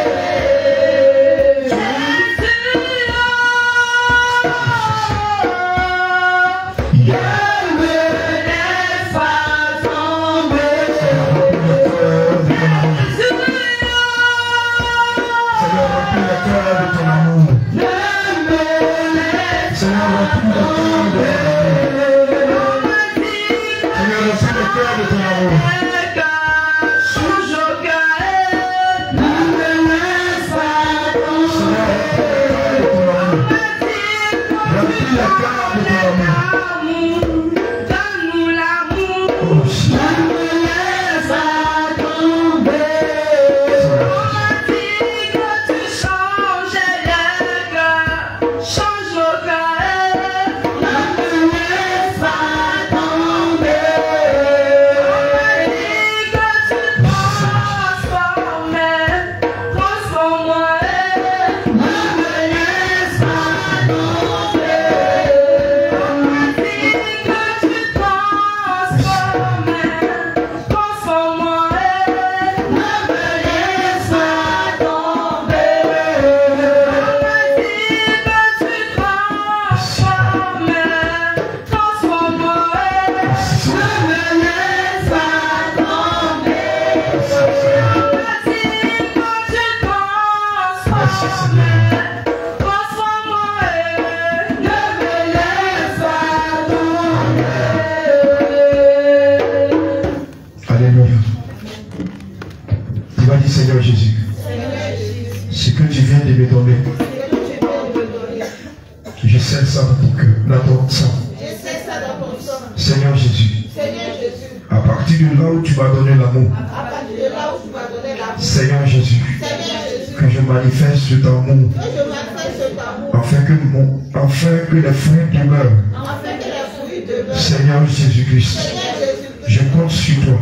Seigneur Jésus, ce que tu viens de me donner, je sais ça dans ton cœur, dans ton sang. Seigneur Jésus, à partir de là où tu m'as donné l'amour, Seigneur Jésus, que je manifeste cet amour, afin que les fruits demeurent. Seigneur Jésus-Christ, je compte sur toi.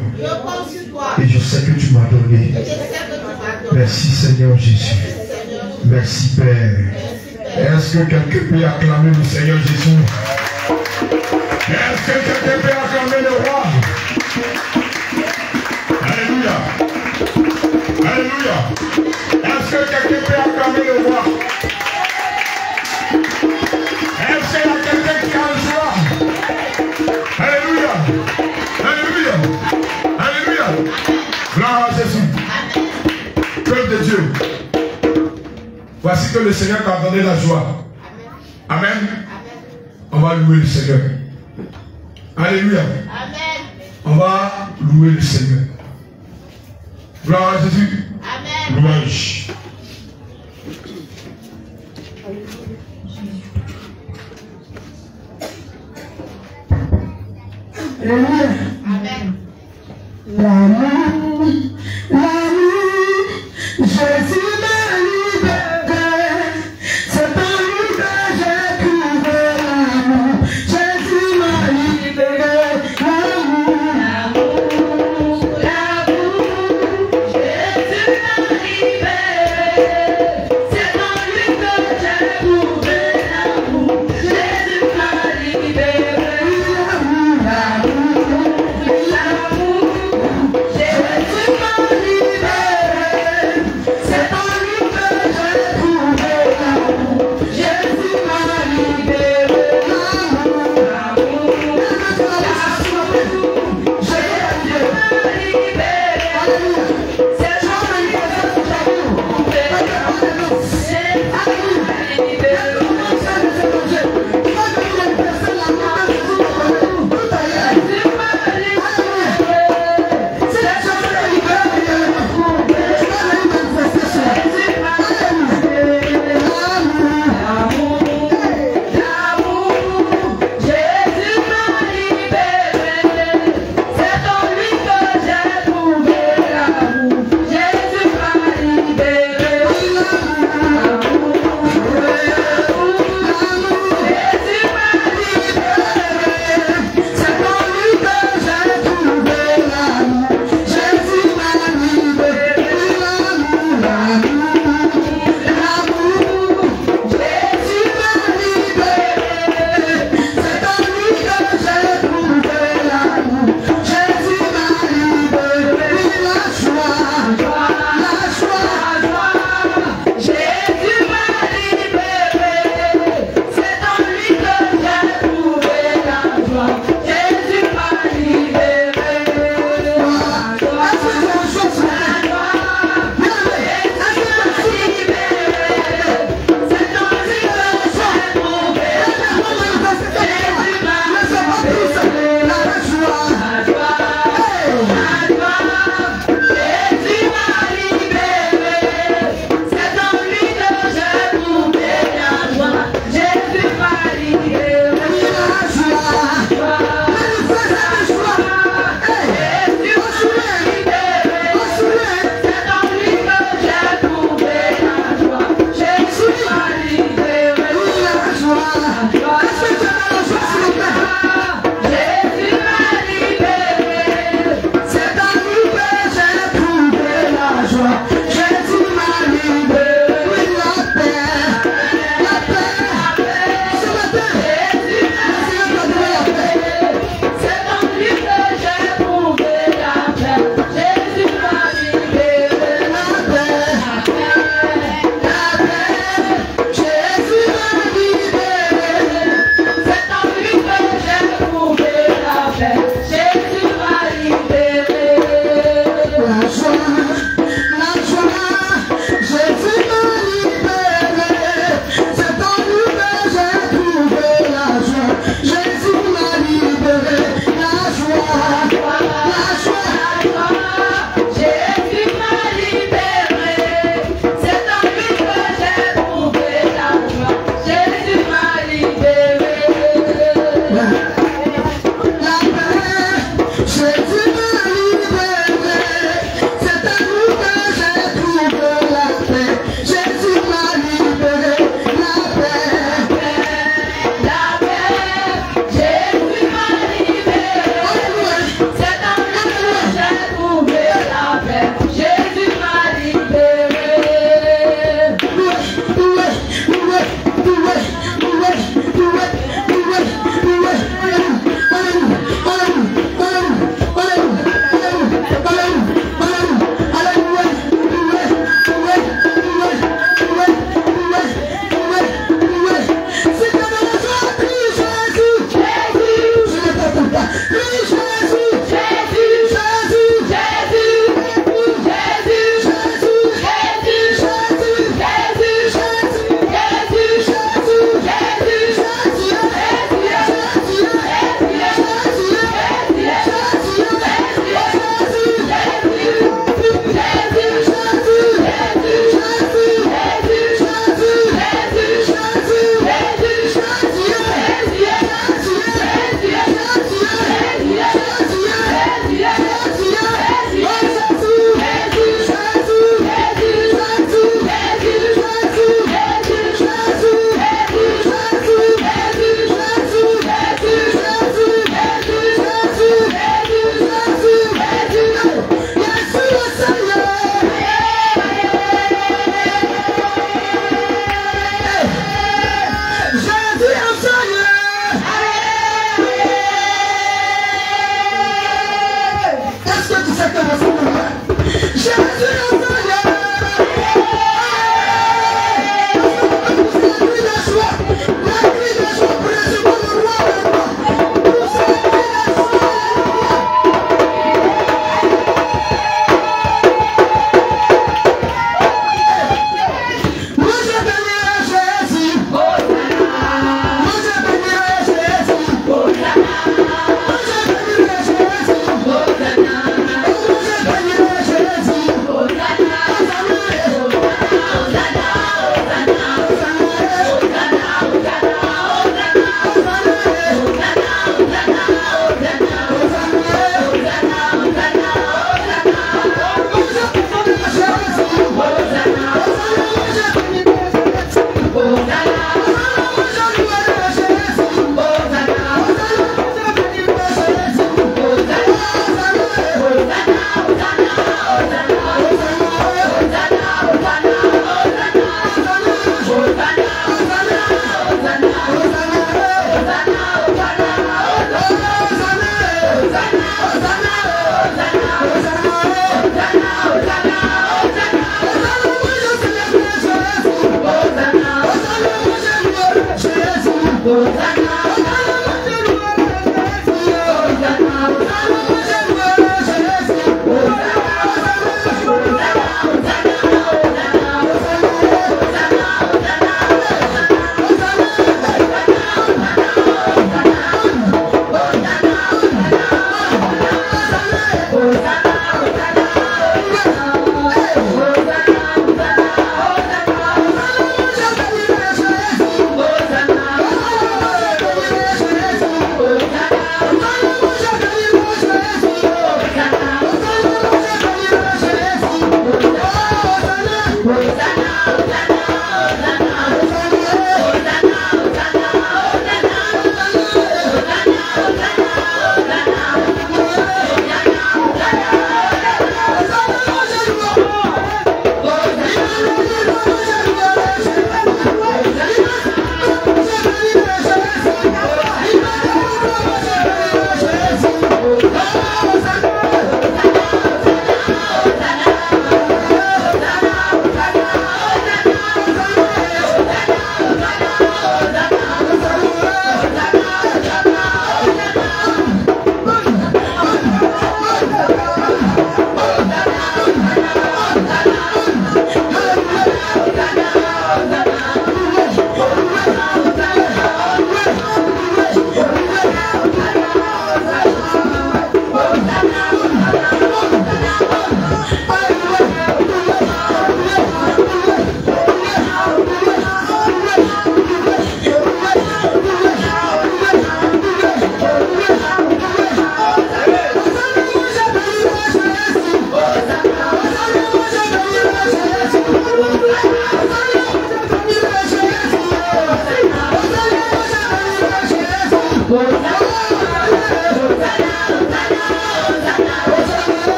Et je sais que tu m'as donné. Merci Seigneur Jésus. Merci Père. Est-ce que quelqu'un peut acclamer le Seigneur Jésus? Est-ce que quelqu'un peut acclamer le roi? Alléluia. Alléluia. Est-ce que quelqu'un peut acclamer le roi? Est-ce qu'il y a quelqu'un qui a le joie? Alléluia. Alléluia. Alléluia. Gloire à Jésus. Peuple de Dieu. Voici que le Seigneur t'a donné la joie. Amen. On va louer le Seigneur. Alléluia. Amen. On va louer le Seigneur. Gloire à Jésus. Amen. Louange. Alléluia. Amen. L'amour, Jésus m'a libéré. C'est par lui que j'ai trouvé l'amour. Jésus m'a libéré. L'amour, Jésus m'a libéré. C'est par lui que j'ai trouvé l'amour. Jésus m'a libéré. Jésus m'a libéré. C'est par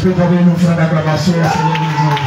peux donner une offrande d'acclamation au Seigneur des anges.